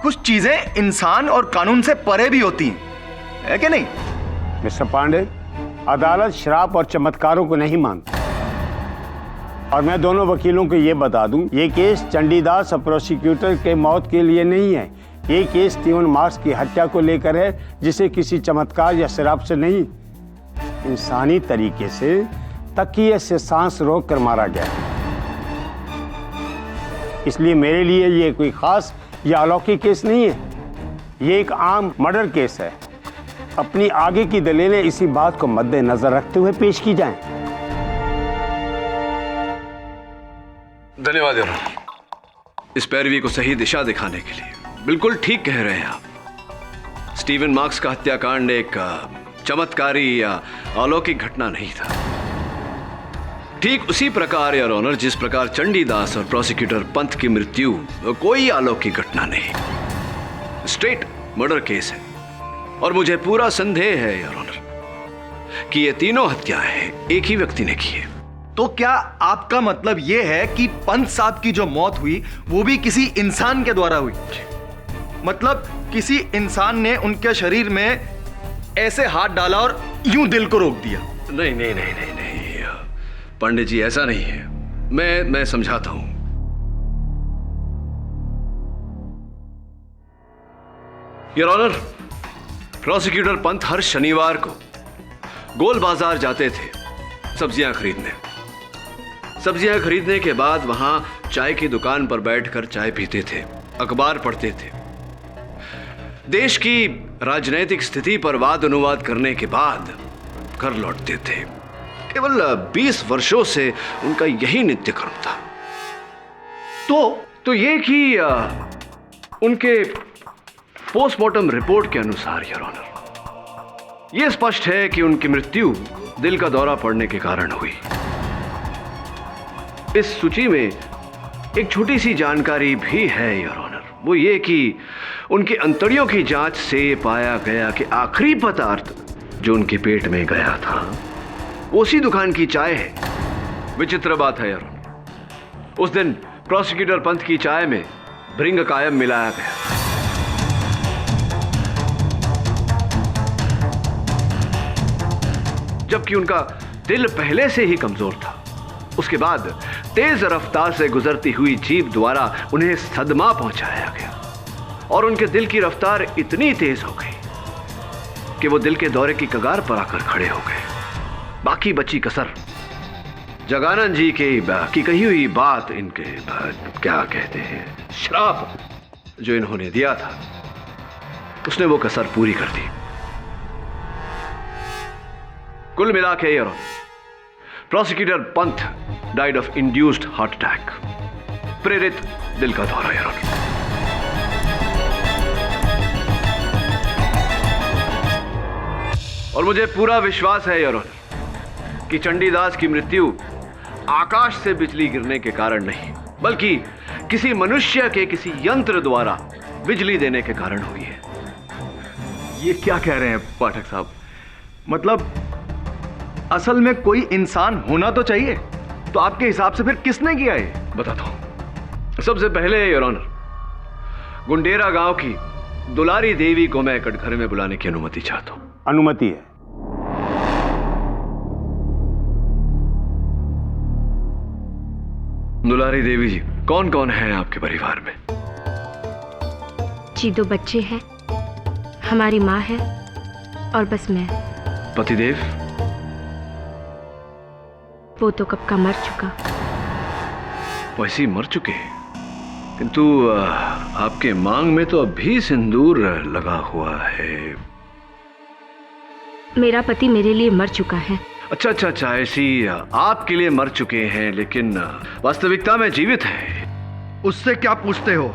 कुछ चीजें इंसान और कानून से परे भी होती हैं, है कि नहीं? मिस्टर पांडे, अदालत शराब और चमत्कारों को नहीं मानती। और मैं दोनों वकीलों को यह बता दूं, ये केस चंडीदास और प्रोसिक्यूटर के मौत के लिए नहीं है। ये केस स्टीवन मार्क्स की हत्या को लेकर है, जिसे किसी चमत्कार या शराब से नहीं, इंसानी तरीके से तकिए से सांस रोक कर मारा गया। इसलिए मेरे लिए ये कोई खास या अलौकिक केस नहीं है, ये एक आम मर्डर केस है। अपनी आगे की दलीलें इसी बात को मद्देनजर रखते हुए पेश की जाएं। धन्यवाद योर ऑनर, इस पैरवी को सही दिशा दिखाने के लिए। बिल्कुल ठीक कह रहे हैं आप। स्टीवन मार्क्स का हत्याकांड एक चमत्कारी या अलौकिक घटना नहीं था। ठीक उसी प्रकार योर ऑनर, जिस प्रकार चंडीदास और प्रोसिक्यूटर पंत की मृत्यु कोई अलौकिक घटना नहीं, स्ट्रेट मर्डर केस है। और मुझे पूरा संदेह है योर ऑनर कि ये तीनों हत्याएं एक ही व्यक्ति ने की है। तो क्या आपका मतलब यह है कि पंत साहब की जो मौत हुई वो भी किसी इंसान के द्वारा हुई? मतलब किसी इंसान ने उनके शरीर में ऐसे हाथ डाला और यूं दिल को रोक दिया। नहीं नहीं नहीं नहीं नहीं पंडित जी, ऐसा नहीं है। मैं समझाता हूं। योर ऑनर, प्रोसिक्यूटर पंत हर शनिवार को गोल बाजार जाते थे सब्जियां खरीदने। सब्जियां खरीदने के बाद वहां चाय की दुकान पर बैठकर चाय पीते थे, अखबार पढ़ते थे। देश की राजनीतिक स्थिति पर वाद अनुवाद करने के बाद घर लौटते थे। केवल 20 वर्षों से उनका यही नित्य कर्म था। तो ये कि उनके पोस्टमार्टम रिपोर्ट के अनुसार योर ऑनर, यह स्पष्ट है कि उनकी मृत्यु दिल का दौरा पड़ने के कारण हुई। इस सूची में एक छोटी सी जानकारी भी है योर ऑनर, वो ये कि उनकी अंतड़ियों की जांच से पाया गया कि आखिरी पदार्थ जो उनके पेट में गया था उसी दुकान की चाय है। विचित्र बात है यार, उस दिन प्रोसिक्यूटर पंत की चाय में भृंग कायम मिलाया गया। जबकि उनका दिल पहले से ही कमजोर था। उसके बाद तेज रफ्तार से गुजरती हुई जीप द्वारा उन्हें सदमा पहुंचाया गया और उनके दिल की रफ्तार इतनी तेज हो गई कि वो दिल के दौरे की कगार पर आकर खड़े हो गए। बाकी बची कसर जगानंद जी की कही हुई बात, इनके क्या कहते हैं, श्राप जो इन्होंने दिया था, उसने वो कसर पूरी कर दी। कुल मिला के यार, prosecutor Pant died of induced heart attack, प्रेरित दिल का दौरा यार। और मुझे पूरा विश्वास है योर ऑनर कि चंडीदास की मृत्यु आकाश से बिजली गिरने के कारण नहीं, बल्कि किसी मनुष्य के किसी यंत्र द्वारा बिजली देने के कारण हुई है। ये क्या कह रहे हैं पाठक साहब? मतलब असल में कोई इंसान होना तो चाहिए, तो आपके हिसाब से फिर किसने किया है? बताता हूं। सबसे पहले योर ऑनर, गुंडेरा गांव की दुलारी देवी को मैं कटघरे में बुलाने की अनुमति चाहता हूं। अनुमति है। दुलारी देवी जी, कौन कौन है आपके परिवार में? जी 2 बच्चे हैं, हमारी माँ है और बस मैं। पतिदेव? वो तो कब का मर चुका। वैसे मर चुके हैं, किंतु आपके मांग में तो अभी सिंदूर लगा हुआ है। मेरा पति मेरे लिए मर चुका है। अच्छा अच्छा अच्छा, ऐसी आपके लिए मर चुके हैं, लेकिन वास्तविकता में जीवित है। उससे क्या पूछते हो?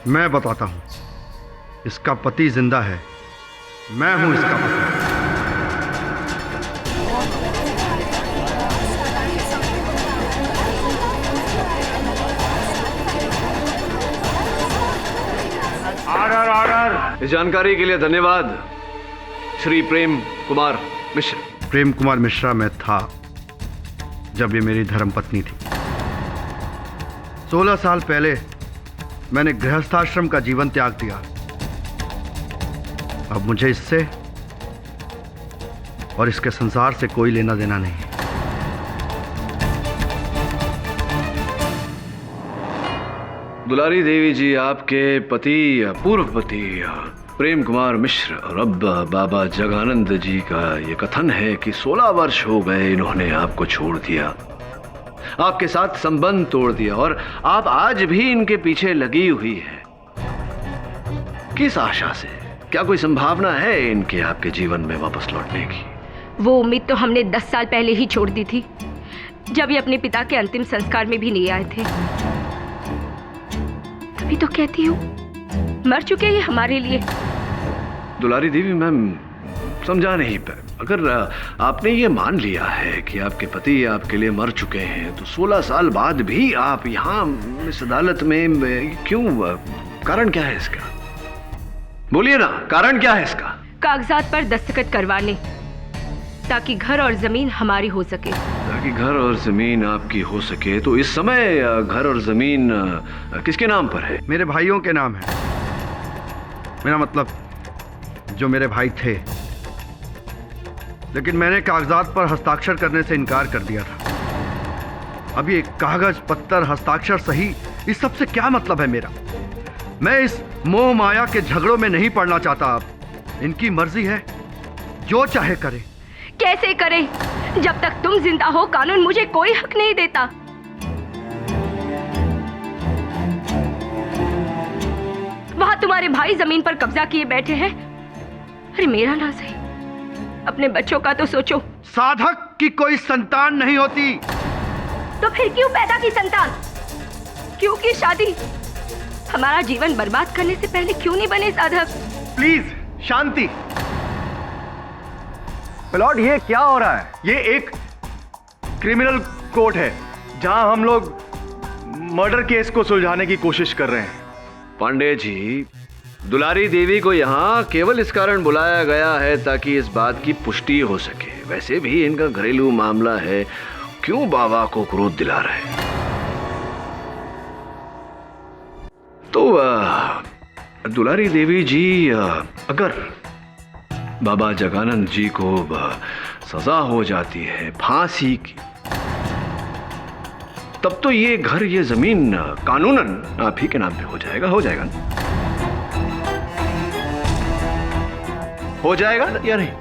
मैं बताता हूं। इसका पति जिंदा है, मैं हूं इसका पति। Order order. इस जानकारी के लिए धन्यवाद श्री प्रेम कुमार मिश्र। प्रेम कुमार मिश्रा मैं था जब ये मेरी धर्मपत्नी थी। 16 साल पहले मैंने गृहस्थाश्रम का जीवन त्याग दिया। अब मुझे इससे और इसके संसार से कोई लेना देना नहीं। दुलारी देवी जी, आपके पति, पूर्व पति प्रेम कुमार मिश्र और अब बाबा जगानंद जी का ये कथन है कि 16 वर्ष हो गए इन्होंने आपको छोड़ दिया, आपके साथ संबंध तोड़ दिया और आप आज भी इनके पीछे लगी हुई है। किस आशा से? क्या कोई संभावना है इनके आपके जीवन में वापस लौटने की? वो उम्मीद तो हमने 10 साल पहले ही छोड़ दी थी, जब ये अपने पिता के अंतिम संस्कार में भी नहीं आए थे। तभी तो कहती हूँ मर चुके ये हमारे लिए। दुलारी देवी मैम, समझा नहीं पाए। अगर आपने ये मान लिया है कि आपके पति आपके लिए मर चुके हैं, तो 16 साल बाद भी आप यहाँ इस अदालत में क्यों? कारण क्या है इसका? बोलिए ना, कारण क्या है इसका? कागजात पर दस्तखत करवाने, ताकि घर और जमीन हमारी हो सके। ताकि घर और जमीन आपकी हो सके। तो इस समय घर और जमीन किसके नाम पर है? मेरे भाइयों के नाम है। मेरा मतलब जो मेरे भाई थे, लेकिन मैंने कागजात पर हस्ताक्षर करने से इनकार कर दिया था। अब ये कागज पत्थर हस्ताक्षर सही, इस सब से क्या मतलब है मेरा? मैं इस मोह माया के झगड़ों में नहीं पड़ना चाहता। अब इनकी मर्जी है, जो चाहे करे। कैसे करे? जब तक तुम जिंदा हो कानून मुझे कोई हक नहीं देता। वहां तुम्हारे भाई जमीन पर कब्जा किए बैठे हैं। अरे मेरा ना सही, अपने बच्चों का तो सोचो। साधक की कोई संतान नहीं होती। तो फिर क्यों पैदा की संतान? क्यों की शादी? हमारा जीवन बर्बाद करने से पहले क्यों नहीं बने साधक? Please Shanti. लॉर्ड, ये क्या हो रहा है? ये एक क्रिमिनल कोर्ट है जहां हम लोग मर्डर केस को सुलझाने की कोशिश कर रहे हैं। पांडे जी, दुलारी देवी को यहाँ केवल इस कारण बुलाया गया है ताकि इस बात की पुष्टि हो सके। वैसे भी इनका घरेलू मामला है, क्यों बाबा को क्रोध दिला रहे हैं? तो दुलारी देवी जी, अगर बाबा जगानंद जी को सजा हो जाती है फांसी की, तब तो ये घर ये जमीन कानूनन आप ही के नाम पे हो जाएगा। हो जाएगा ना? हो जाएगा या नहीं?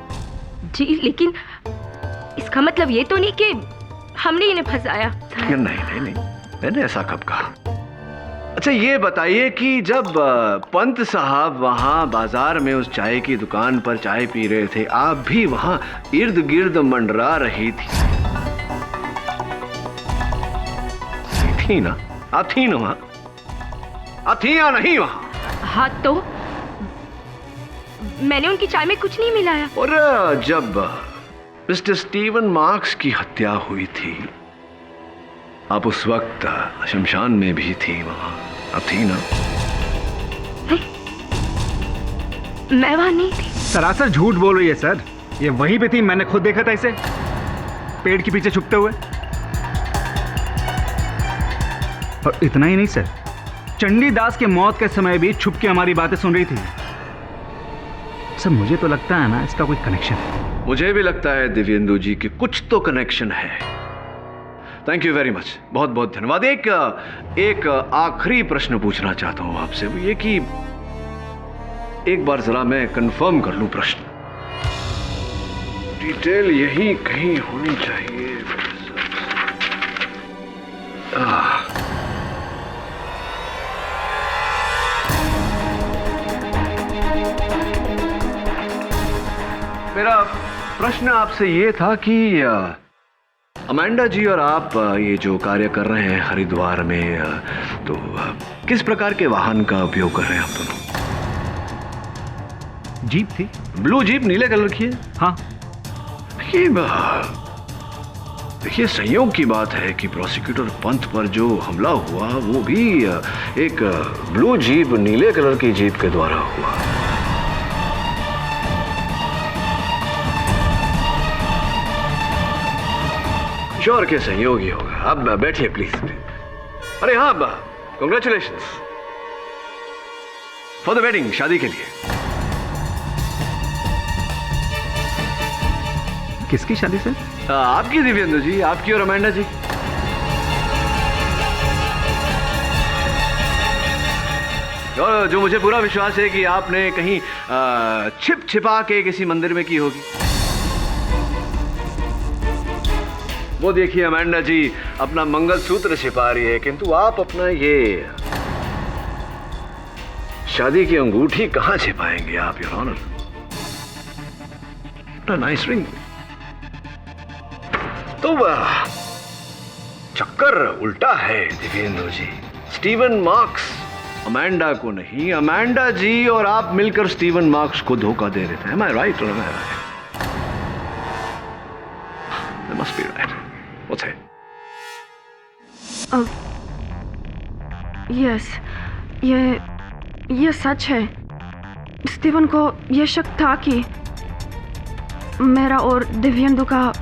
जी, लेकिन इसका मतलब ये तो नहीं कि हमने इन्हें फंसाया। नहीं नहीं नहीं, मैंने ऐसा कब कहा? अच्छा ये बताइए कि जब पंत साहब वहां बाजार में उस चाय की दुकान पर चाय पी रहे थे, आप भी वहां इर्द गिर्द मंडरा रही थी ना? आप थी ना वहां? आप थी या नहीं वहां? हाँ, तो मैंने उनकी चाय में कुछ नहीं मिलाया। और जब मिस्टर स्टीवन मार्क्स की हत्या हुई थी, आप उस वक्त शमशान में भी थी वहां, आप थी ना? मैं वहां नहीं थी। सरासर झूठ बोल रही है सर। ये वहीं पे थी, मैंने खुद देखा था इसे पेड़ के पीछे छुपते हुए। और इतना ही नहीं सर, चंडीदास के मौत के समय भी छुप के हमारी बातें सुन रही थी। सर मुझे तो लगता है ना इसका कोई कनेक्शन है। मुझे भी लगता है दिव्येंदु जी कि कुछ तो कनेक्शन है। थैंक यू वेरी मच, बहुत बहुत धन्यवाद। एक आखिरी प्रश्न पूछना चाहता हूं आपसे, वो ये कि एक बार जरा मैं कंफर्म कर लूं प्रश्न। डिटेल यही कहीं होनी चाहिए। मेरा प्रश्न आपसे ये था कि अमेंडा जी और आप ये जो कार्य कर रहे हैं हरिद्वार में, तो किस प्रकार के वाहन का उपयोग कर रहे हैं आप दोनों? जीप थी, ब्लू जीप, नीले कलर की है। हाँ। देखिए संयोग की बात है कि प्रोसिक्यूटर पंत पर जो हमला हुआ वो भी एक ब्लू जीप, नीले कलर की जीप के द्वारा हुआ। श्योर के संयोग ही होगा। अब बैठिए प्लीज। अरे हाँ, कांग्रेचुलेशंस फॉर द वेडिंग, शादी के लिए। किसकी शादी सर? आपकी दिव्येंदु जी, आपकी और अमेंडा जी। और जो मुझे पूरा विश्वास है कि आपने कहीं छिप छिपा के किसी मंदिर में की होगी। वो देखिए अमेंडा जी अपना मंगलसूत्र छिपा रही है, किंतु आप अपना ये शादी की अंगूठी कहां छिपाएंगे आप, योर ऑनर? Nice ring. तो चक्कर उल्टा है दिव्येंदु जी। स्टीवन मार्क्स अमेंडा को नहीं, अमेंडा जी और आप मिलकर स्टीवन मार्क्स को धोखा दे रहे थे। Am I right or am I right? They must be right. What's it? Yes, ये सच है। स्टीवन को यह शक था कि मेरा और दिव्येंदु का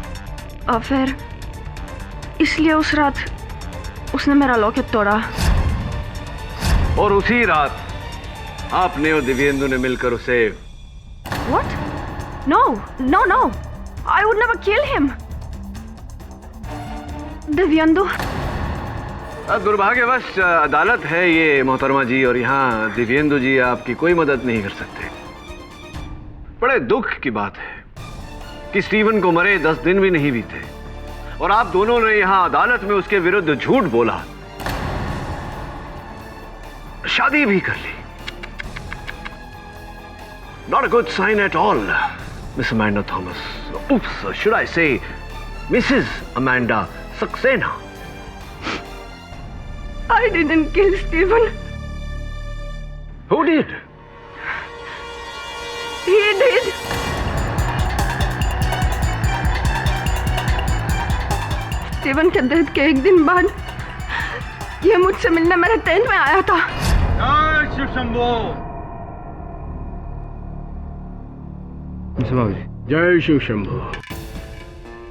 अफेयर इसलिए उस रात उसने मेरा लॉकेट तोड़ा। और उसी रात आपने और दिव्येंदु ने मिलकर उसे What? No, no, no. I would never kill him. Dibyendu. दुर्भाग्यवश अदालत है ये मोहतरमा जी, और यहाँ दिव्येंदु जी आपकी कोई मदद नहीं कर सकते। बड़े दुख की बात है कि स्टीवन को मरे 10 दिन भी नहीं बीते और आप दोनों ने यहाँ अदालत में उसके विरुद्ध झूठ बोला, शादी भी कर ली। Not a good sign at all, Miss Amanda Thomas. Oops, should I say Mrs. Amanda Saxena? I didn't kill Stephen. Who did? He did. Steven के डेथ के एक दिन बाद ये मुझसे मिलने मेरे टेंट में आया था। जय शिव शंभो। जय शिव शंभो।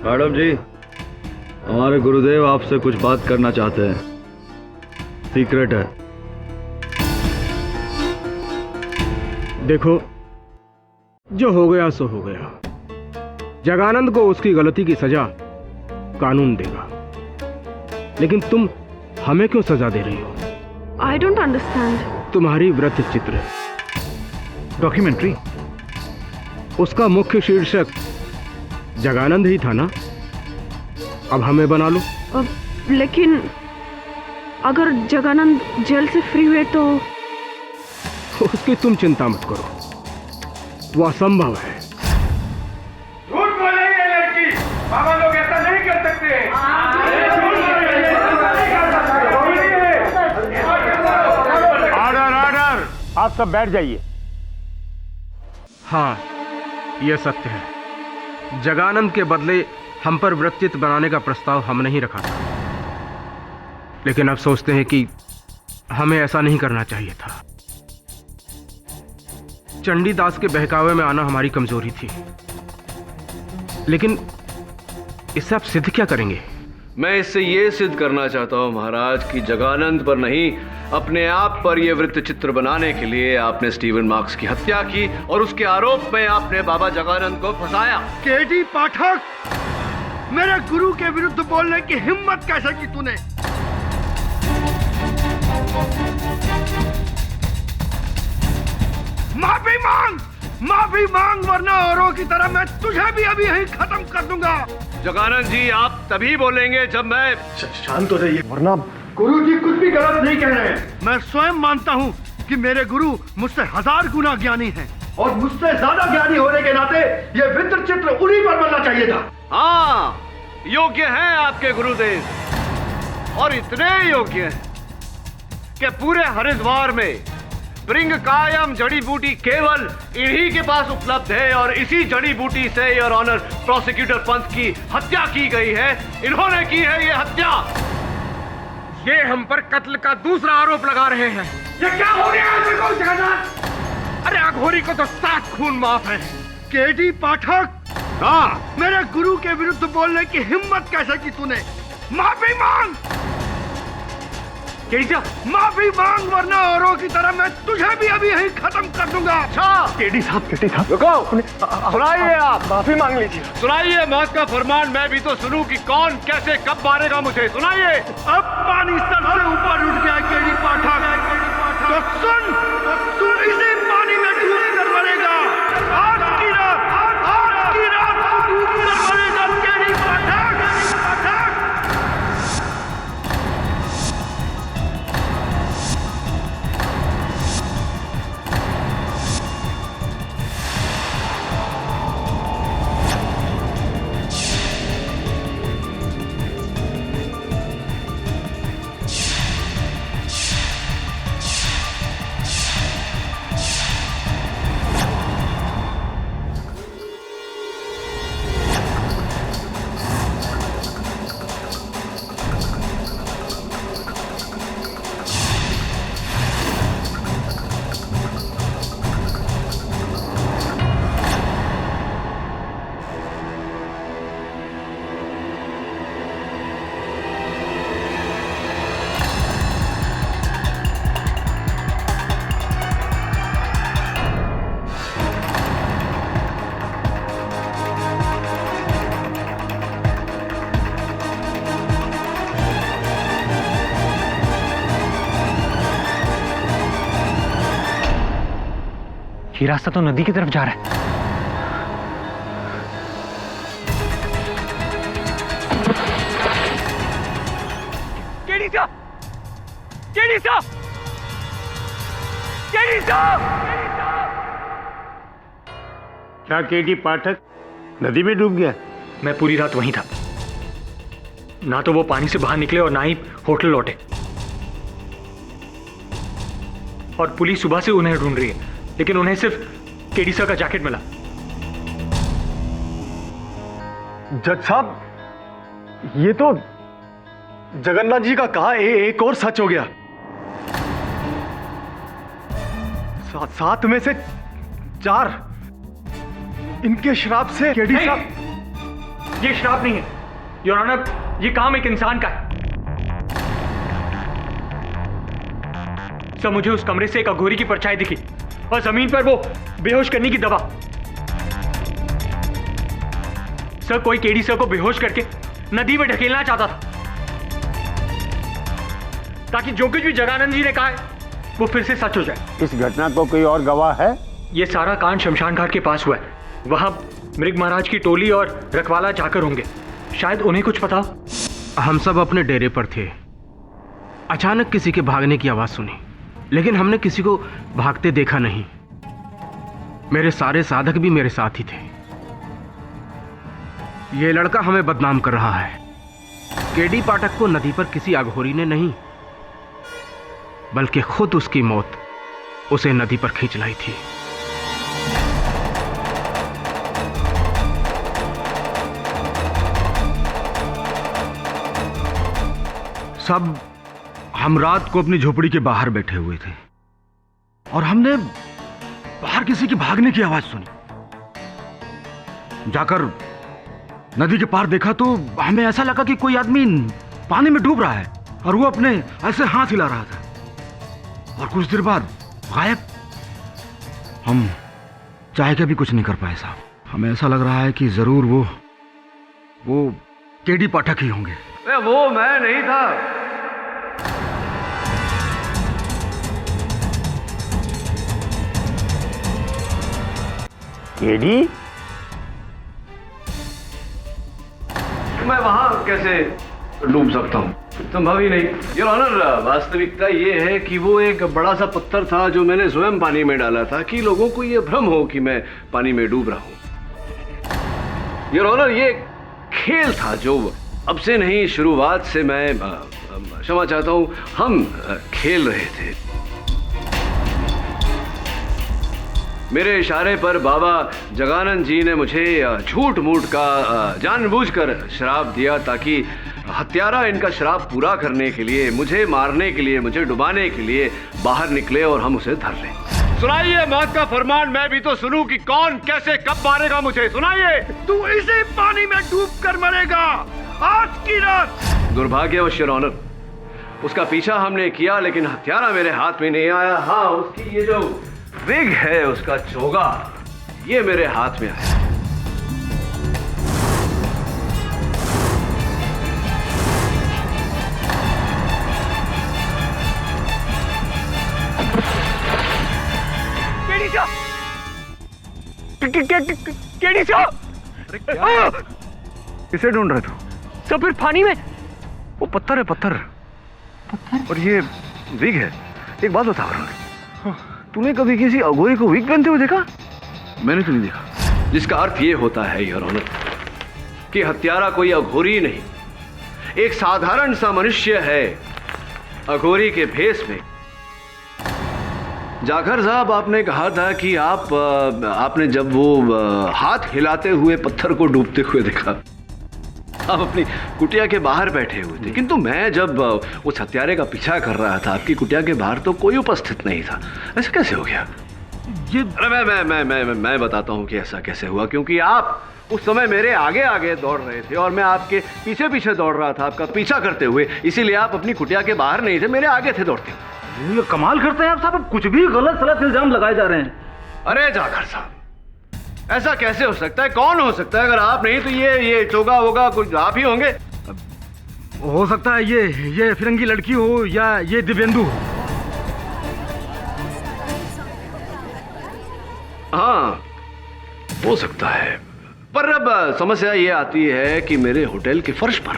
मैडम जी, हमारे गुरुदेव आपसे कुछ बात करना चाहते हैं, सीक्रेट है। देखो, जो हो गया सो हो गया। जगानंद को उसकी गलती की सजा कानून देगा, लेकिन तुम हमें क्यों सजा दे रही हो? I don't understand. तुम्हारी व्रत चित्र डॉक्यूमेंट्री, उसका मुख्य शीर्षक जगानंद ही था ना? अब हमें बना लो। लेकिन अगर जगानंद जेल से फ्री हुए तो उसकी तुम चिंता मत करो, वो असंभव है। झूठ बोल रही है लड़की। बाबा लोग ऐसा नहीं कर सकते। ऑर्डर ऑर्डर, आप सब बैठ जाइए। हाँ, यह सत्य है। जगानंद के बदले हम पर व्रतचित बनाने का प्रस्ताव हमने ही रखा था, लेकिन अब सोचते हैं कि हमें ऐसा नहीं करना चाहिए था। चंडीदास के बहकावे में आना हमारी कमजोरी थी, लेकिन इससे आप सिद्ध क्या करेंगे? मैं इससे ये सिद्ध करना चाहता हूं महाराज कि जगानंद पर नहीं, अपने आप पर यह वृत्त चित्र बनाने के लिए आपने स्टीवन मार्क्स की हत्या की और उसके आरोप में आपने बाबा जगानंद को फंसाया। केडी पाठक, मेरे गुरु के विरुद्ध बोलने की हिम्मत कैसे की तूने? माफी मांग वरना औरों की तरह मैं तुझे भी अभी यहीं खत्म कर दूंगा। जगानंद जी, आप तभी बोलेंगे जब मैं शांत हो जाइए, वरना गुरु जी कुछ भी गलत नहीं कह रहे हैं। मैं स्वयं मानता हूँ कि मेरे गुरु मुझसे 1000 गुना ज्ञानी हैं और मुझसे ज्यादा ज्ञानी होने के नाते ये वृत्त चित्र उन्हीं पर बनना चाहिए था। हाँ, योग्य हैं आपके गुरुदेव, और इतने योग्य हैं कि पूरे हरिद्वार में ब्रिंग कायम जड़ी बूटी केवल इन्हीं के पास उपलब्ध है और इसी जड़ी बूटी से योर ऑनर प्रोसिक्यूटर पंत की हत्या की गई है। इन्होंने की है ये हत्या। ये हम पर कत्ल का दूसरा आरोप लगा रहे हैं। ये क्या हो गया? अरे अघोरी को तो 7 खून माफ है। केडी पाठक, हाँ, मेरे गुरु के विरुद्ध बोलने की हिम्मत कैसे की तूने? माफी मांग, माफी मांग वरना औरों की तरह मैं तुझे भी अभी यहीं खत्म कर दूंगा। अच्छा, केडी साहब रुको, सुनाइए आप, माफी मांग लीजिए। सुनाइए मौत का फरमान, मैं भी तो सुनूं कि कौन कैसे कब मारेगा मुझे। सुनाइए। अब पानी सर से ऊपर उठ गया केडी पाठक, तो सुन, तू इसी पानी में डूब कर मरेगा। आज की रात तू डूब कर मरेगा केडी पाठक। ये रास्ता तो नदी की तरफ जा रहा है। क्या केडी पाठक नदी में डूब गया? मैं पूरी रात वहीं था, ना तो वो पानी से बाहर निकले और ना ही होटल लौटे। और पुलिस सुबह से उन्हें ढूंढ रही है, लेकिन उन्हें सिर्फ केडी सर का जैकेट मिला। जज साहब, ये तो जगन्नाथ जी का कहा एक और सच हो गया। 7 में से 4 इनके श्राप से केडी साहब। ये श्राप नहीं है योर ऑनर, ये काम एक इंसान का है। सर, मुझे उस कमरे से एक अघोरी की परछाई दिखी और जमीन पर वो बेहोश करने की दवा। सर, कोई केडी सर को बेहोश करके नदी में ढकेलना चाहता था, ताकि जो कुछ भी जगानंद जी ने कहा है वो फिर से सच हो जाए। इस घटना को कोई और गवाह है? ये सारा कांड शमशान घाट के पास हुआ है। वहां मृग महाराज की टोली और रखवाला जाकर होंगे, शायद उन्हें कुछ पता। हम सब अपने डेरे पर थे, अचानक किसी के भागने की आवाज सुनी, लेकिन हमने किसी को भागते देखा नहीं। मेरे सारे साधक भी मेरे साथ ही थे। ये लड़का हमें बदनाम कर रहा है। केडी पाठक को नदी पर किसी अघोरी ने नहीं, बल्कि खुद उसकी मौत उसे नदी पर खींच लाई थी। सब हम रात को अपनी झोपड़ी के बाहर बैठे हुए थे और हमने बाहर किसी के भागने की आवाज सुनी। जाकर नदी के पार देखा तो हमें ऐसा लगा कि कोई आदमी पानी में डूब रहा है और वो अपने ऐसे हाथ हिला रहा था और कुछ देर बाद गायब। हम चाहे के भी कुछ नहीं कर पाए साहब। हमें ऐसा लग रहा है कि जरूर वो केडी पाठक ही होंगे। वो मैं नहीं था। केडी? मैं वहां कैसे डूब सकता हूँ? संभव ही नहीं। योर ऑनर, वास्तविकता ये है कि वो एक बड़ा सा पत्थर था जो मैंने स्वयं पानी में डाला था कि लोगों को ये भ्रम हो कि मैं पानी में डूब रहा हूँ। योर ऑनर, ये खेल था जो अब से नहीं, शुरुआत से मैं क्षमा चाहता हूँ, हम खेल रहे थे। मेरे इशारे पर बाबा जगानंद जी ने मुझे झूठ मूठ का जानबूझकर श्राप दिया ताकि हत्यारा इनका श्राप पूरा करने के लिए, मुझे मारने के लिए, मुझे डुबाने के लिए बाहर निकले और हम उसे धर लें। सुनाइए मौत का फरमान, मैं भी तो सुनूं कि कौन कैसे कब मारेगा मुझे। सुनाइए। तू इसी पानी में डूब कर मरेगा आज की रात। दुर्भाग्यवश योर ऑनर, उसका पीछा हमने किया लेकिन हत्यारा मेरे हाथ में नहीं आया। हाँ, उसकी ये जो विग है, उसका चोगा, ये मेरे हाथ में आया। केडी सा! किसे ढूंढ रहे थे? तो फिर पानी में वो पत्थर है, पत्थर। और ये विग है। एक बात बता, तूने कभी किसी अघोरी को विग पहनते हुए देखा? मैंने तो नहीं देखा। जिसका अर्थ ये होता है योर ऑनर कि हत्यारा कोई अघोरी नहीं, एक साधारण सा मनुष्य है अघोरी के भेष में। जाखर साहब, आपने कहा था कि आपने जब वो हाथ हिलाते हुए पत्थर को डूबते हुए देखा, आप अपनी कुटिया के बाहर बैठे हुए थे, किंतु मैं जब उस हत्यारे का पीछा कर रहा था आपकी कुटिया के बाहर तो कोई उपस्थित नहीं था। ऐसा कैसे हो गया? ये मैं बताता हूँ कि ऐसा कैसे हुआ, क्योंकि आप उस समय मेरे आगे आगे दौड़ रहे थे और मैं आपके पीछे पीछे दौड़ रहा था आपका पीछा करते हुए, इसीलिए आप अपनी कुटिया के बाहर नहीं थे, मेरे आगे थे दौड़ते। ये कमाल करते हैं आप साहब, कुछ भी गलत सलत इल्जाम लगाए जा रहे हैं। अरे जाखर साहब, ऐसा कैसे हो सकता है? कौन हो सकता है? अगर आप नहीं तो ये चोगा होगा, कुछ आप ही होंगे। हो सकता है ये फिरंगी लड़की हो या ये दिव्येंदु हो। हाँ, हो सकता है, पर अब समस्या ये आती है कि मेरे होटल के फर्श पर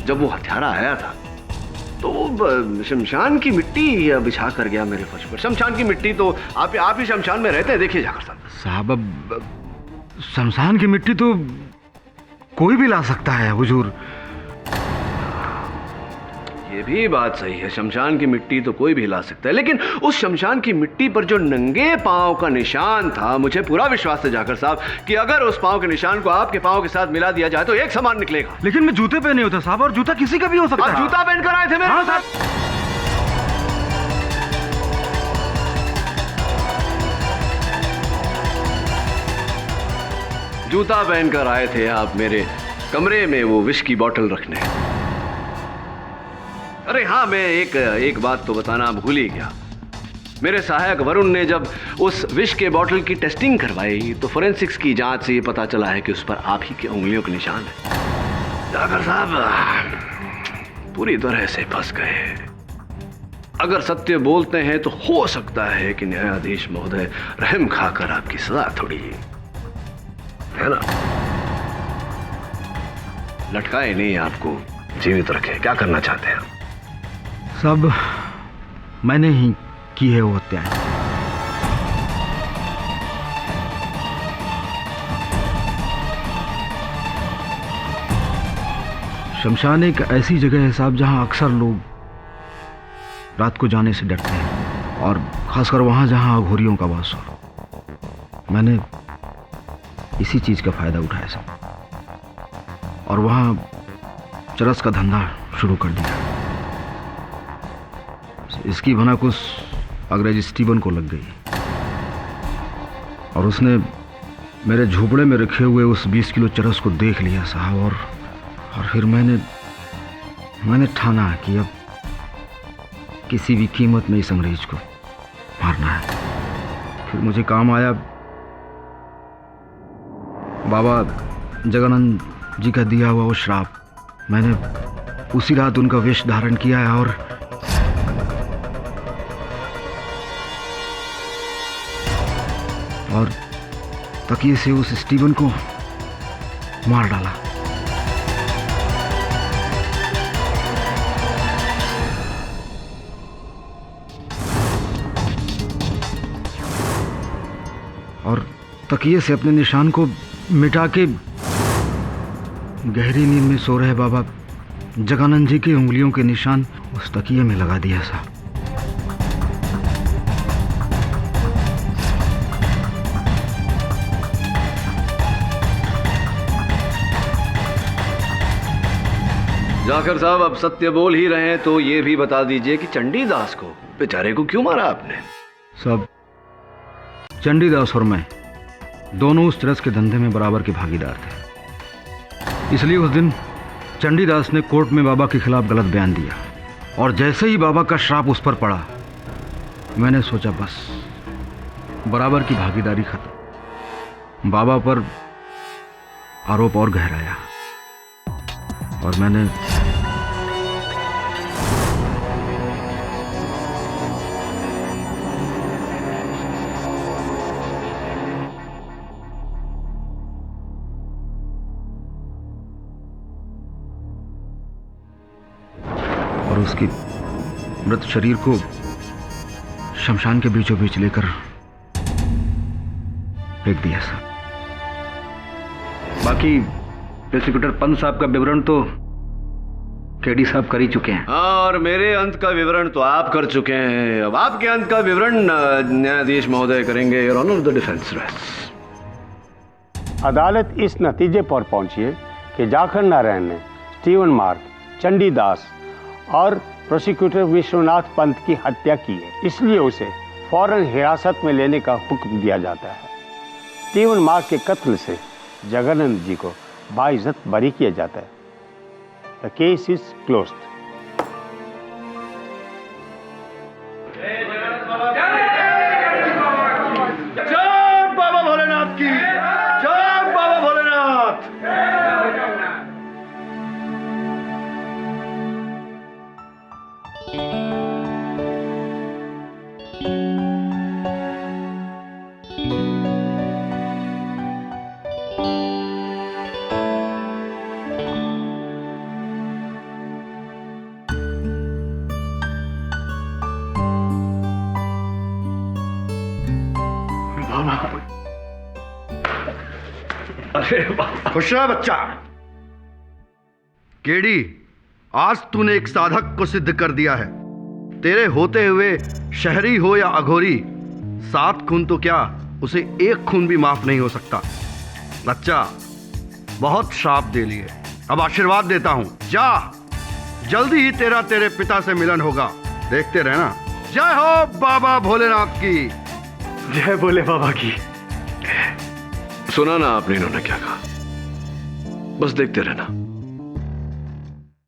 जब वो हत्यारा आया था तो वो शमशान की मिट्टी बिछा कर गया मेरे फर्श पर। शमशान की मिट्टी तो आप ही शमशान में रहते हैं, देखिए जाकर साहब। अब शमशान की मिट्टी तो कोई भी ला सकता है हुजूर। ये भी बात सही है, शमशान की मिट्टी तो कोई भी ला सकता है, लेकिन उस शमशान की मिट्टी पर जो नंगे पांव का निशान था, मुझे पूरा विश्वास है जाकर साहब कि अगर उस पांव के निशान को आपके पांव के साथ मिला दिया जाए तो एक समान निकलेगा। लेकिन मैं जूते पहने होता साहब, और जूता किसी का भी हो सकता है। आप जूता पहनकर आए थे मेरे साथ? जूता पहनकर आए थे आप मेरे कमरे में वो विष की बोतल रखने। अरे हाँ, मैं एक बात तो बताना भूल ही गया। मेरे सहायक वरुण ने जब उस विष के बोतल की टेस्टिंग करवाई तो फोरेंसिक्स की जांच से ये पता चला है कि उस पर आप ही की उंगलियों के निशान है। जाकर साहब पूरी तरह से फंस गए। अगर सत्य बोलते हैं तो हो सकता है कि न्यायाधीश महोदय रहम खाकर आपकी सजा थोड़ी, है ना, लटकाए नहीं, आपको जीवित रखे। क्या करना चाहते हैं? सब मैंने ही की है वो हत्याएं। शमशान एक ऐसी जगह है साहब जहां अक्सर लोग रात को जाने से डरते हैं, और खासकर वहां जहां अघोरियों का वास हो। मैंने इसी चीज का फायदा उठाया साहब, और वहां चरस का धंधा शुरू कर दिया। इसकी भनक उस अंग्रेज स्टीवन को लग गई, और उसने मेरे झोपड़े में रखे हुए उस 20 किलो चरस को देख लिया साहब, और फिर मैंने ठाना कि अब किसी भी कीमत में इस अंग्रेज को मारना है। फिर मुझे काम आया बाबा जगानंद जी का दिया हुआ वो श्राप। मैंने उसी रात उनका वेश धारण किया है, और तकिए से उस स्टीवन को मार डाला। और तकिए से अपने निशान को मिटा के गहरी नींद में सो रहे बाबा जगानंद जी की उंगलियों के निशान उस तकिए में लगा दिया साहब। जाकर साहब, अब सत्य बोल ही रहे हैं तो ये भी बता दीजिए कि चंडीदास को, बेचारे को, क्यों मारा आपने? सब चंडीदास और मैं दोनों उस चरस के धंधे में बराबर के भागीदार थे। इसलिए उस दिन चंडीदास ने कोर्ट में बाबा के खिलाफ गलत बयान दिया, और जैसे ही बाबा का श्राप उस पर पड़ा, मैंने सोचा बस बराबर की भागीदारी खत्म। बाबा पर आरोप और गहराया, और मैंने और उसकी मृत शरीर को शमशान के बीचों बीच लेकर फेंक दिया साहब। बाकी प्रोसिक्यूटर पंत साहब का विवरण तो केडी साहब कर ही चुके हैं। और मेरे अंत का विवरण तो आप कर चुके हैं। अब आपके अंत का विवरण न्यायाधीश महोदय करेंगे। Your honour, the defence rests. अदालत इस नतीजे पर पहुंची है कि जाखर नारायण ने स्टीवन मार्क, चंडीदास और प्रोसिक्यूटर विश्वनाथ पंत की हत्या की है, इसलिए उसे फौरन हिरासत में लेने का हुक्म दिया जाता है। स्टीवन मार्क के कत्ल से जगानंद जी को बाइज्जत बरी किया जाता है। The case is closed. जय बाबा भोलेनाथ की, जय बाबा भोलेनाथ। Thank you. अरे बाबा। खुश रह बच्चा। केडी, आज तूने एक साधक को सिद्ध कर दिया है। तेरे होते हुए शहरी हो या अघोरी, 7 खून तो क्या, उसे 1 खून भी माफ नहीं हो सकता। बच्चा, बहुत श्राप दे लिए, अब आशीर्वाद देता हूं। जा, जल्दी ही तेरे पिता से मिलन होगा, देखते रहना। जय हो बाबा भोलेनाथ की। जय भोले बाबा की। सुना ना आपने इन्होंने क्या कहा, बस देखते रहना।